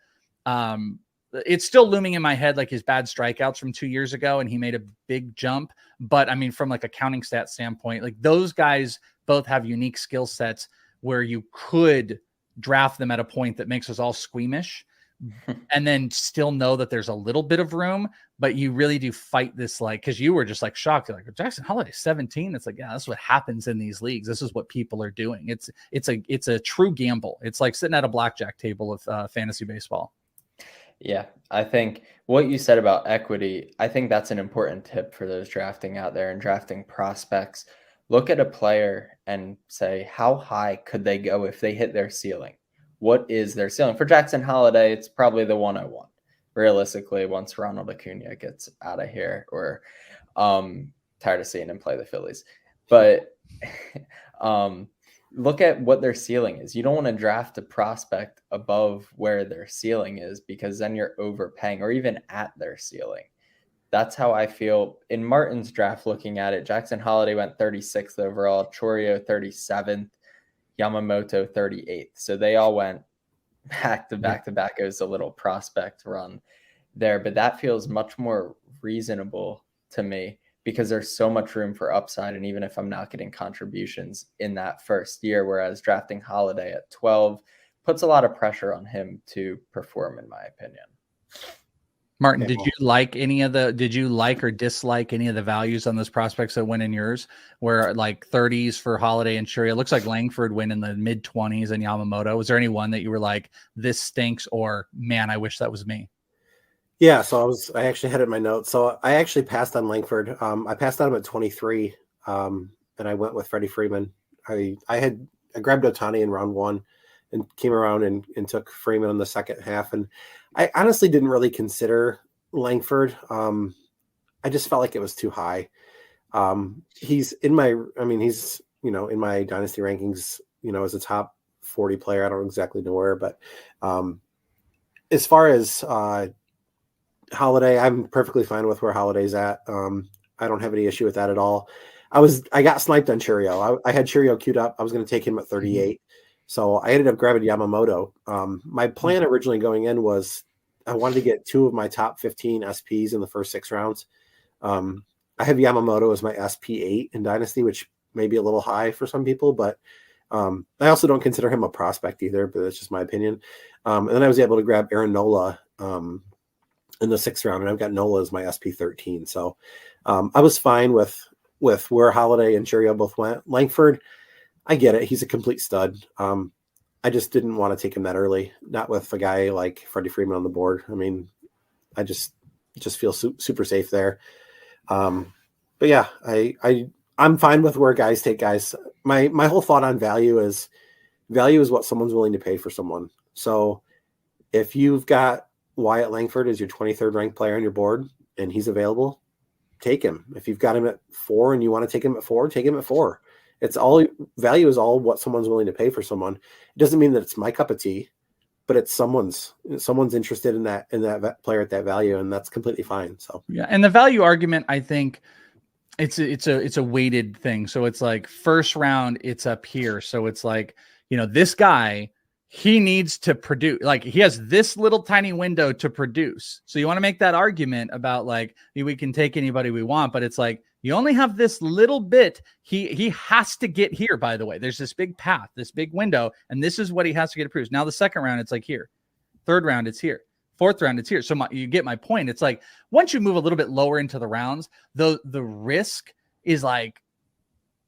It's still looming in my head, like his bad strikeouts from 2 years ago, and he made a big jump. But I mean, from like a counting stat standpoint, like those guys both have unique skill sets where you could draft them at a point that makes us all squeamish and then still know that there's a little bit of room, but you really do fight this, like, because you were just like shocked. You're like, Jackson Holliday 17. It's like, yeah, that's what happens in these leagues. This is what people are doing. It's a true gamble. It's like sitting at a blackjack table of fantasy baseball. Yeah, I think what you said about equity, I think that's an important tip for those drafting out there and drafting prospects. Look at a player and say, how high could they go if they hit their ceiling? What is their ceiling? For Jackson Holliday, it's probably the 101. Realistically, once Ronald Acuna gets out of here, or tired of seeing him play the Phillies. But look at what their ceiling is. You don't want to draft a prospect above where their ceiling is, because then you're overpaying, or even at their ceiling. That's how I feel in Maritn's draft. Looking at it, Jackson Holiday went 36th overall, Chorio 37th, Yamamoto 38th. So they all went back to back to back. It was a little prospect run there, but that feels much more reasonable to me, because there's so much room for upside. And even if I'm not getting contributions in that first year, whereas drafting Holiday at 12 puts a lot of pressure on him to perform, in my opinion. Maritn, did you like or dislike any of the values on those prospects that went in yours, where like 30s for Holiday and Chorio? It looks like Langford went in the mid 20s and Yamamoto. Was there any one that you were like, this stinks, or man, I wish that was me? Yeah, so I actually had it in my notes. So I actually passed on Langford. I passed on him at 23, and I went with Freddie Freeman. I grabbed Ohtani in round 1 and came around and took Freeman in the second half. And I honestly didn't really consider Langford. I just felt like it was too high. He's in my dynasty rankings, as a top 40 player. I don't exactly know where, but as far as Holiday, I'm perfectly fine with where Holiday's at. I don't have any issue with that at all. I got sniped on Chorio. I had Chorio queued up. I was going to take him at 38. So I ended up grabbing Yamamoto. My plan originally going in was I wanted to get 2 of my top 15 SPs in the first 6 rounds. I have Yamamoto as my SP 8 in Dynasty, which may be a little high for some people, but I also don't consider him a prospect either, but that's just my opinion. And then I was able to grab Aaron Nola in the 6th round, and I've got Nola as my SP 13. So I was fine with where Holiday and Chorio both went. Langford, I get it. He's a complete stud. I just didn't want to take him that early, not with a guy like Freddie Freeman on the board. I mean, I just feel super safe there. But yeah, I'm fine with where guys take guys. My whole thought on value is what someone's willing to pay for someone. So if you've got Wyatt Langford as your 23rd ranked player on your board and he's available, take him. If you've got him at 4 and you want to take him at 4, take him at 4. It's all value is all what someone's willing to pay for someone. It doesn't mean that it's my cup of tea, but it's someone's interested in that player at that value, and that's completely fine. So yeah, and the value argument, I think it's a weighted thing. So it's like first round, it's up here. So it's like, this guy, he needs to produce, like he has this little tiny window to produce. So you want to make that argument about like, we can take anybody we want, but it's like, you only have this little bit. He has to get here, by the way. There's this big path, this big window, and this is what he has to get approved. Now the second round, it's like here. 3rd round, it's here. 4th round, it's here. So you get my point. It's like once you move a little bit lower into the rounds, the risk is like,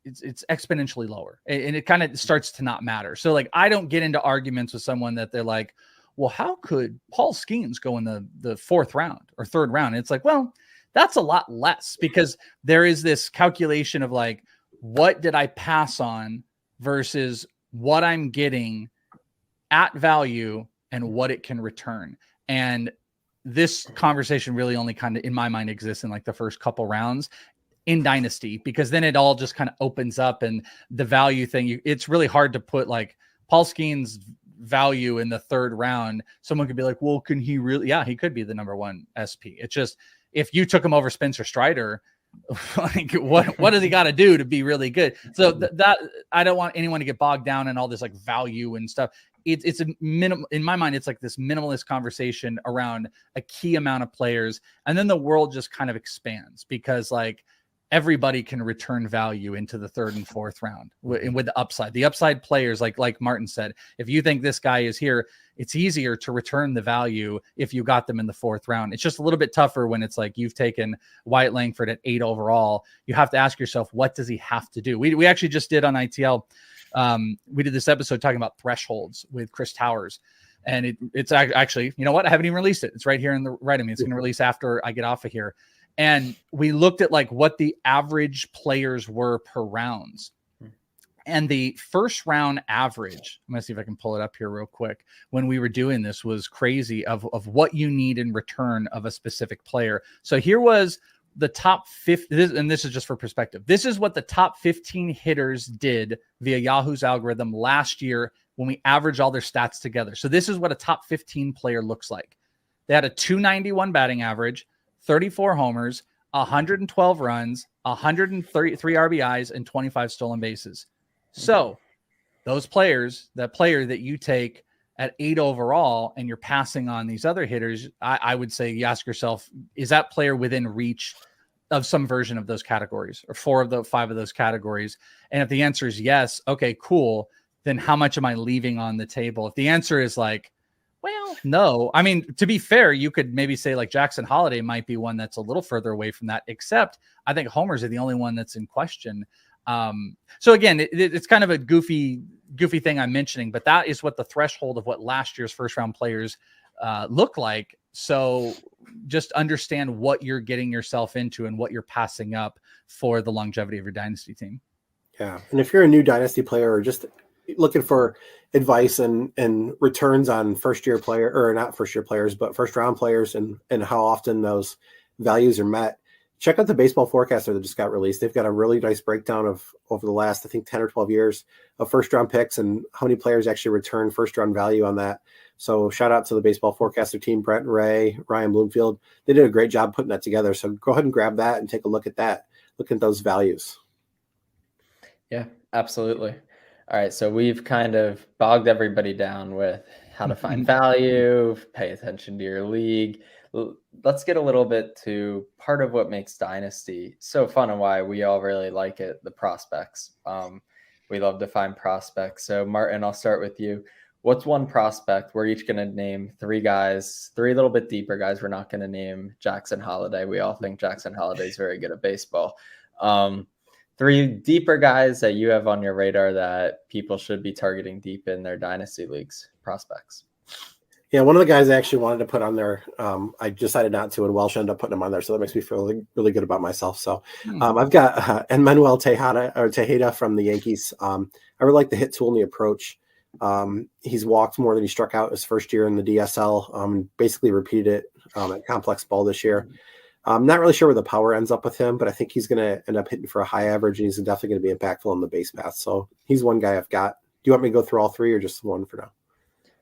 it's exponentially lower, and it kind of starts to not matter. So like, I don't get into arguments with someone that they're like, well, how could Paul Skeens go in the 4th round or 3rd round? And it's like, well, that's a lot less, because there is this calculation of like, what did I pass on versus what I'm getting at value and what it can return. And this conversation really only kind of, in my mind, exists in like the first couple rounds in Dynasty, because then it all just kind of opens up, and the value thing, it's really hard to put like Paul Skeens' value in the 3rd round. Someone could be like, well, can he really? Yeah, he could be the number 1 SP. It's just, if you took him over Spencer Strider, like what does he got to do to be really good? So that I don't want anyone to get bogged down in all this like value and stuff. It's a minimum in my mind. It's like this minimalist conversation around a key amount of players, and then the world just kind of expands, because like everybody can return value into the 3rd and 4th round with the upside. The upside players, like Maritn said, if you think this guy is here, it's easier to return the value if you got them in the 4th round. It's just a little bit tougher when it's like you've taken Wyatt Langford at 8 overall. You have to ask yourself, what does he have to do? We actually just did on ITL. We did this episode talking about thresholds with Chris Towers. And it's actually, you know what? I haven't even released it. It's right here in the right of me. It's going to release after I get off of here. And we looked at like what the average players were per rounds. And the first round average, I'm going to see if I can pull it up here real quick, when we were doing this was crazy of what you need in return of a specific player. So here was the top 50, and this is just for perspective. This is what the top 15 hitters did via Yahoo's algorithm last year when we average all their stats together. So this is what a top 15 player looks like. They had a 291 batting average, 34 homers, 112 runs, 133 RBIs, and 25 stolen bases. So those players, that player that you take at 8 overall and you're passing on these other hitters, I would say you ask yourself, is that player within reach of some version of those categories, or 4 of the 5 of those categories? And if the answer is yes, okay, cool. Then how much am I leaving on the table? If the answer is like, well, no, I mean, to be fair, you could maybe say like Jackson Holiday might be one that's a little further away from that, except I think homers are the only one that's in question. So again, it's kind of a goofy thing I'm mentioning, but that is what the threshold of what last year's first round players look like. So just understand what you're getting yourself into and what you're passing up for the longevity of your dynasty team. Yeah. And if you're a new dynasty player or just looking for advice and returns on first year player, or not first year players, but first round players, and how often those values are met, check out the baseball forecaster that just got released. They've got a really nice breakdown of over the last, I think, 10 or 12 years of first round picks and how many players actually return first round value on that. So shout out to the baseball forecaster team, Brett and Ray, Ryan Bloomfield. They did a great job putting that together. So go ahead and grab that and take a look at that. Look at those values. Yeah, absolutely. All right. So we've kind of bogged everybody down with how to find value, pay attention to your league. Let's get a little bit to part of what makes Dynasty so fun and why we all really like it, the prospects. We love to find prospects. So Maritn, I'll start with you. What's one prospect? We're each going to name 3 guys, 3 little bit deeper guys. We're not going to name Jackson Holiday. We all think Jackson Holiday is very good at baseball. 3 deeper guys that you have on your radar that people should be targeting deep in their Dynasty leagues, prospects. Yeah, one of the guys I actually wanted to put on there, I decided not to, and Welsh ended up putting him on there, so that makes me feel really, really good about myself. So I've got Emmanuel Tejeda from the Yankees. I really like the hit tool and the approach. He's walked more than he struck out his first year in the DSL. Basically repeated it at Complex Ball this year. I'm not really sure where the power ends up with him, but I think he's going to end up hitting for a high average, and he's definitely going to be impactful on the base path. So he's one guy I've got. Do you want me to go through all 3 or just one for now?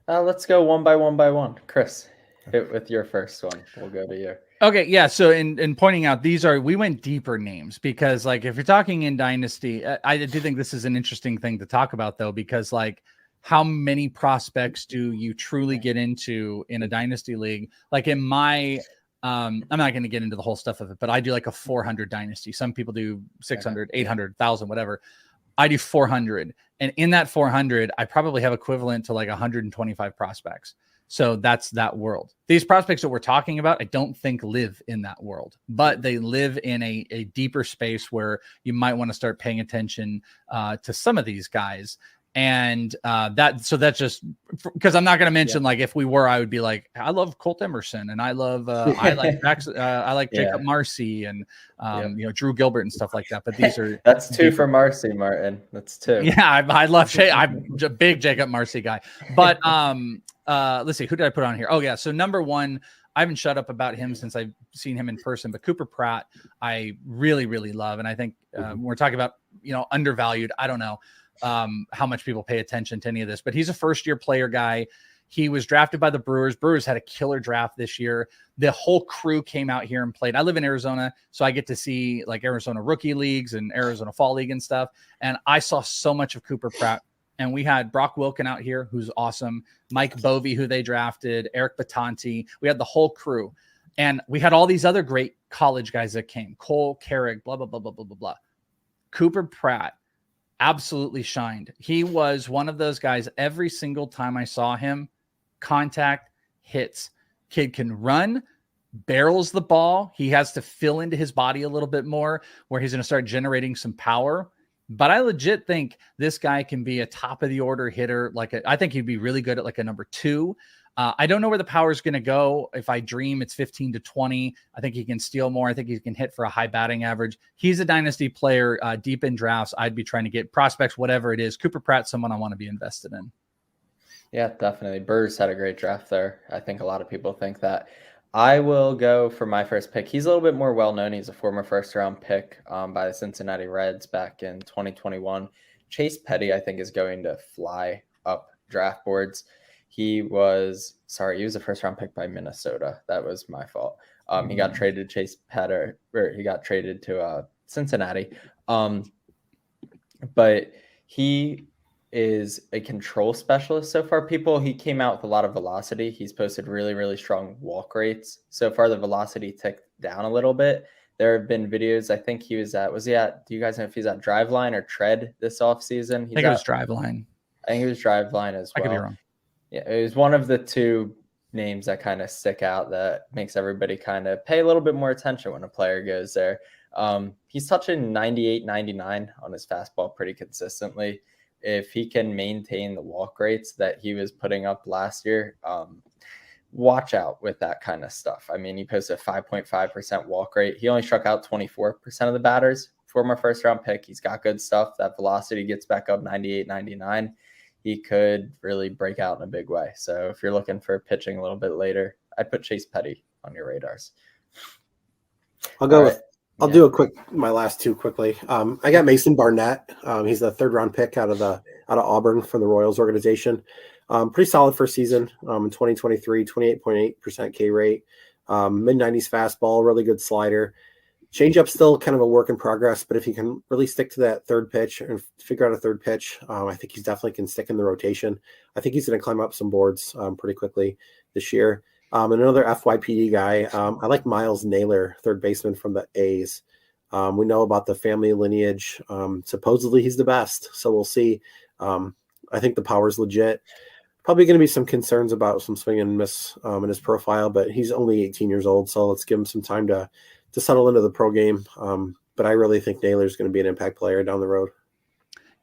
Let's go one by one. Chris, hit with your first one. We'll go to you. Okay, yeah. So in pointing out, we went deeper names because, like, if you're talking in Dynasty, I do think this is an interesting thing to talk about, though, because, like, how many prospects do you truly get into in a Dynasty league? Like in my, I'm not going to get into the whole stuff of it, but I do like a 400 Dynasty. Some people do 600, 800, 1,000, whatever. I do 400. And in that 400, I probably have equivalent to like 125 prospects. So that's that world. These prospects that we're talking about, I don't think live in that world, but they live in a deeper space where you might want to start paying attention to some of these guys. And that's just because I'm not going to mention like if we were, I would be like, I love Colt Emerson and I love I like Jacob Marcy and Drew Gilbert and stuff like that. But these are that's 2 for Marcy, Maritn. That's 2. Yeah, I love I'm a big Jacob Marcy guy. But let's see, who did I put on here? Oh yeah, so number 1. I haven't shut up about him since I've seen him in person, but Cooper Pratt, I really, really love. And I think when we're talking about, undervalued, I don't know how much people pay attention to any of this, but he's a first-year player guy. He was drafted by the Brewers. Brewers had a killer draft this year. The whole crew came out here and played. I live in Arizona, so I get to see like Arizona rookie leagues and Arizona fall league and stuff. And I saw so much of Cooper Pratt. And we had Brock Wilken out here, who's awesome. Mike Bovey, who they drafted. Eric Batanti. We had the whole crew. And we had all these other great college guys that came. Cole Carrick, blah, blah, blah, blah, blah, blah, blah. Cooper Pratt absolutely shined. He was one of those guys. Every single time I saw him, contact, hits. Kid can run, barrels the ball. He has to fill into his body a little bit more where he's going to start generating some power. But I legit think this guy can be a top of the order hitter. I think he'd be really good at like a number 2. I don't know where the power is going to go. If I dream, it's 15 to 20. I think he can steal more. I think he can hit for a high batting average. He's a Dynasty player deep in drafts. I'd be trying to get prospects, whatever it is. Cooper Pratt, someone I want to be invested in. Yeah, definitely. Brewers had a great draft there. I think a lot of people think that. I will go for my first pick. He's a little bit more well-known. He's a former first-round pick by the Cincinnati Reds back in 2021. Chase Petty, I think, is going to fly up draft boards. He was a first-round pick by Minnesota. That was my fault. He got traded to he got traded to Cincinnati. But he is a control specialist so far. He came out with a lot of velocity. He's posted really, really strong walk rates. So far, the velocity ticked down a little bit. There have been videos. I think do you guys know if he's at Driveline or Tread this offseason? I think it was Driveline. I think it was Driveline as well. I could be wrong. Yeah, it was one of the two names that kind of stick out that makes everybody kind of pay a little bit more attention when a player goes there. He's touching 98, 99 on his fastball pretty consistently. If he can maintain the walk rates that he was putting up last year, watch out with that kind of stuff. I mean, he posted a 5.5% walk rate. He only struck out 24% of the batters. Former first-round pick. He's got good stuff. That velocity gets back up 98, 99. He could really break out in a big way. So if you're looking for pitching a little bit later, I'd put Chase Petty on your radars. I'll do my last two quickly. I got Mason Barnett. He's the third-round pick out of Auburn from the Royals organization. Pretty solid first season in 2023, 28.8% K rate, mid-90s fastball, really good slider. Changeup still kind of a work in progress, but if he can really stick to that third pitch and figure out a third pitch, I think he's definitely can stick in the rotation. I think he's going to climb up some boards pretty quickly this year. Another FYPD guy, I like Miles Naylor, third baseman from the A's. We know about the family lineage. Supposedly he's the best, so we'll see. I think the power's legit. Probably going to be some concerns about some swing and miss in his profile, but he's only 18 years old, so let's give him some time to settle into the pro game. But I really think Naylor's going to be an impact player down the road.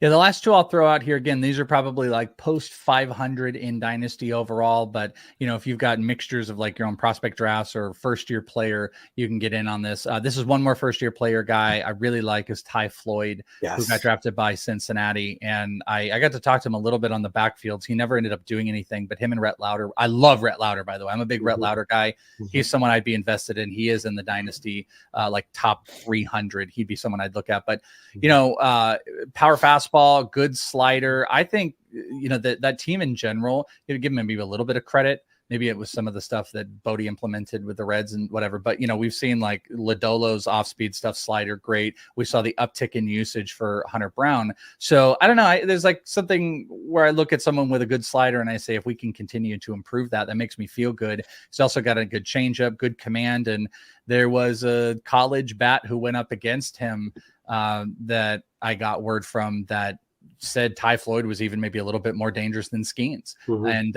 Yeah, the last two I'll throw out here again, these are probably like post 500 in Dynasty overall. But, if you've got mixtures of like your own prospect drafts or first year player, you can get in on this. This is one more first year player guy I really like is Ty Floyd, who got drafted by Cincinnati. And I got to talk to him a little bit on the backfields. He never ended up doing anything, but him and Rhett Lauder. I love Rhett Lauder, by the way. I'm a big Rhett Lauder guy. He's someone I'd be invested in. He is in the Dynasty, like top 300. He'd be someone I'd look at. But, power fastball, good slider. I think, that team in general, give him maybe a little bit of credit. Maybe it was some of the stuff that Bodie implemented with the Reds and whatever. But, we've seen like Lodolo's off-speed stuff, slider, great. We saw the uptick in usage for Hunter Brown. So I don't know. There's like something where I look at someone with a good slider and I say, if we can continue to improve that makes me feel good. He's also got a good changeup, good command. And there was a college bat who went up against him that I got word from that said Ty Floyd was even maybe a little bit more dangerous than Skeens. And,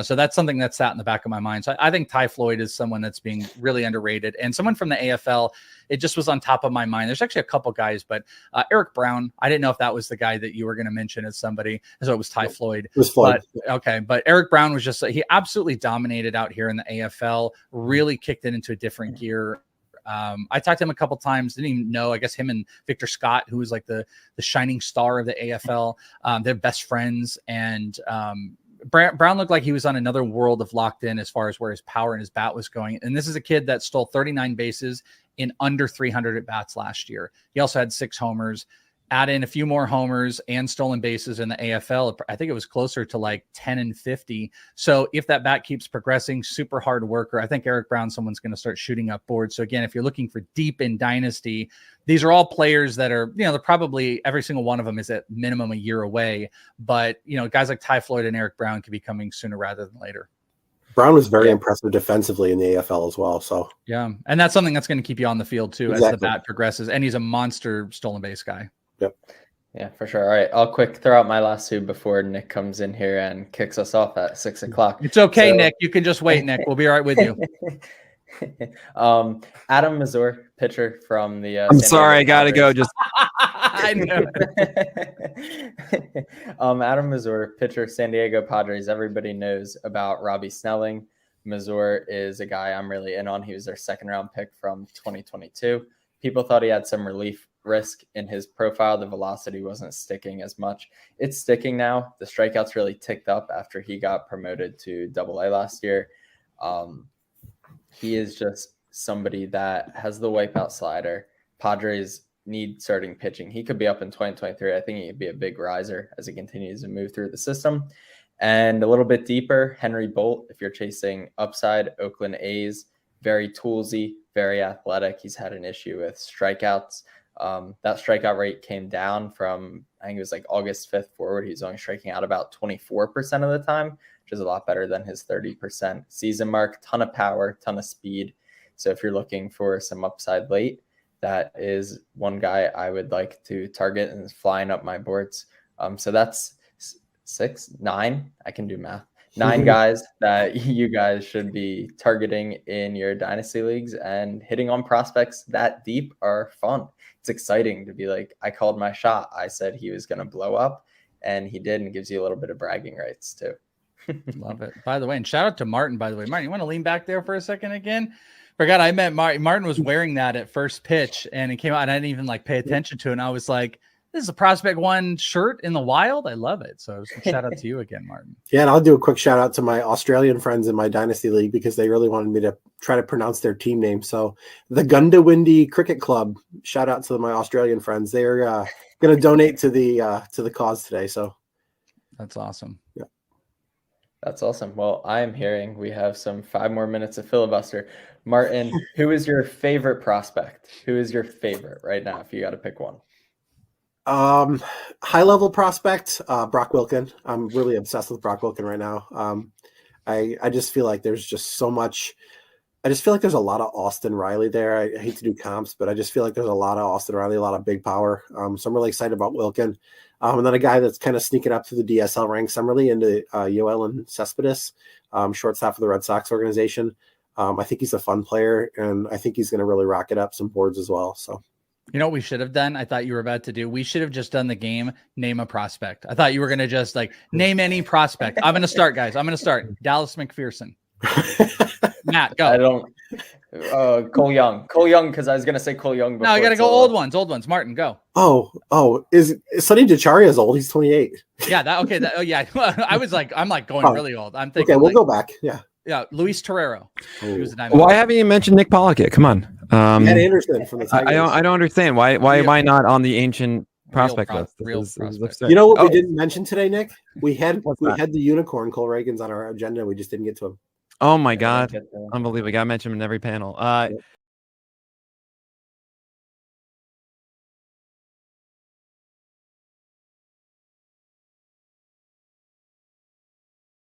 so that's something that sat in the back of my mind. So I think Ty Floyd is someone that's being really underrated, and someone from the AFL, it just was on top of my mind. There's actually a couple guys, but Eric Brown, I didn't know if that was the guy that you were going to mention as somebody. So it was Ty Floyd. It was Floyd. But Eric Brown was just, he absolutely dominated out here in the AFL, really kicked it into a different gear. I talked to him a couple times, didn't even know, I guess him and Victor Scott, who was like the shining star of the AFL, they're best friends. And Brown looked like he was on another world of locked in as far as where his power and his bat was going. And this is a kid that stole 39 bases in under 300 at bats last year. He also had 6 homers. Add in a few more homers and stolen bases in the AFL, I think it was closer to like 10 and 50. So if that bat keeps progressing, super hard worker, I think Eric Brown, someone's going to start shooting up boards. So again, if you're looking for deep in Dynasty, these are all players that are, they're probably every single one of them is at minimum a year away. But, guys like Ty Floyd and Eric Brown could be coming sooner rather than later. Brown was very impressive defensively in the AFL as well. So yeah, and that's something that's going to keep you on the field too as the bat progresses. And he's a monster stolen base guy. Yep. Yeah, for sure. All right. I'll quick throw out my last two before Nick comes in here and kicks us off at 6 o'clock. It's okay, Nick. You can just wait, Nick. We'll be all right with you. Adam Mazur, pitcher from the I'm sorry, I gotta go. Just I know. Adam Mazur, pitcher, San Diego Padres. Everybody knows about Robbie Snelling. Mazur is a guy I'm really in on. He was their second round pick from 2022. People thought he had some relief risk in his profile. The velocity wasn't sticking as much. It's sticking now. The strikeouts really ticked up after he got promoted to AA last year. he is just somebody that has the wipeout slider. Padres need starting pitching. He could be up in 2023. I think he could be a big riser as he continues to move through the system. And a little bit deeper, Henry Bolt, if you're chasing upside, Oakland A's, very toolsy, very athletic. He's had an issue with strikeouts. That strikeout rate came down from, I think it was like August 5th forward. He's only striking out about 24% of the time, which is a lot better than his 30% season mark. Ton of power, ton of speed. So if you're looking for some upside late, that is one guy I would like to target and is flying up my boards. So that's 9. I can do math. 9 guys that you guys should be targeting in your dynasty leagues, and hitting on prospects that deep are fun. It's exciting to be like, I called my shot. I said he was going to blow up, and he did, and gives you a little bit of bragging rights too. Love it. By the way, and shout out to Maritn, by the way. Maritn, you want to lean back there for a second again? Forgot I met Maritn. Maritn was wearing that at first pitch, and it came out, and I didn't even like pay attention to it. And I was like, this is a Prospect One shirt in the wild. I love it. So shout out to you again, Maritn. Yeah, and I'll do a quick shout out to my Australian friends in my Dynasty League because they really wanted me to try to pronounce their team name. So the Gundawindi Cricket Club, shout out to my Australian friends. They're going to donate to the cause today. So that's awesome. Yeah. That's awesome. Well, I am hearing we have some 5 more minutes of filibuster. Maritn, who is your favorite prospect? Who is your favorite right now if you got to pick one? High level prospect, Brock Wilken. I'm really obsessed with Brock Wilken right now. I just feel like there's just so much. I just feel like there's a lot of Austin Riley there. I hate to do comps, but I just feel like there's a lot of Austin Riley, a lot of big power. So I'm really excited about Wilken. And then a guy that's kind of sneaking up to the DSL ranks. I'm really into Yoelan Cespedes, shortstop for the Red Sox organization. I think he's a fun player, and I think he's going to really rocket up some boards as well. So. You know what we should have done? I thought you were about to do. We should have just done the game, name a prospect. I thought you were going to just like name any prospect. I'm going to start, guys. I'm going to start. Dallas McPherson. Matt, go. I don't. Cole Young. Cole Young, because I was going to say Cole Young. No, I got to go old ones. Old ones. Maritn, go. Is Sonny DeCharia's old? He's 28. Yeah. Oh, yeah. I was like, I'm like going really old. I'm thinking. Okay, we'll go back. Yeah. Yeah, Luis Torrero. He was a Why haven't you mentioned Nick Pollock yet? Come on. Ed Anderson from the Tigers. I don't understand. Why am I not on the ancient prospect list? You know what we didn't mention today, Nick? We had the unicorn Cole Reagans on our agenda. We just didn't get to him. Oh my God. Unbelievable. I got to mention him in every panel.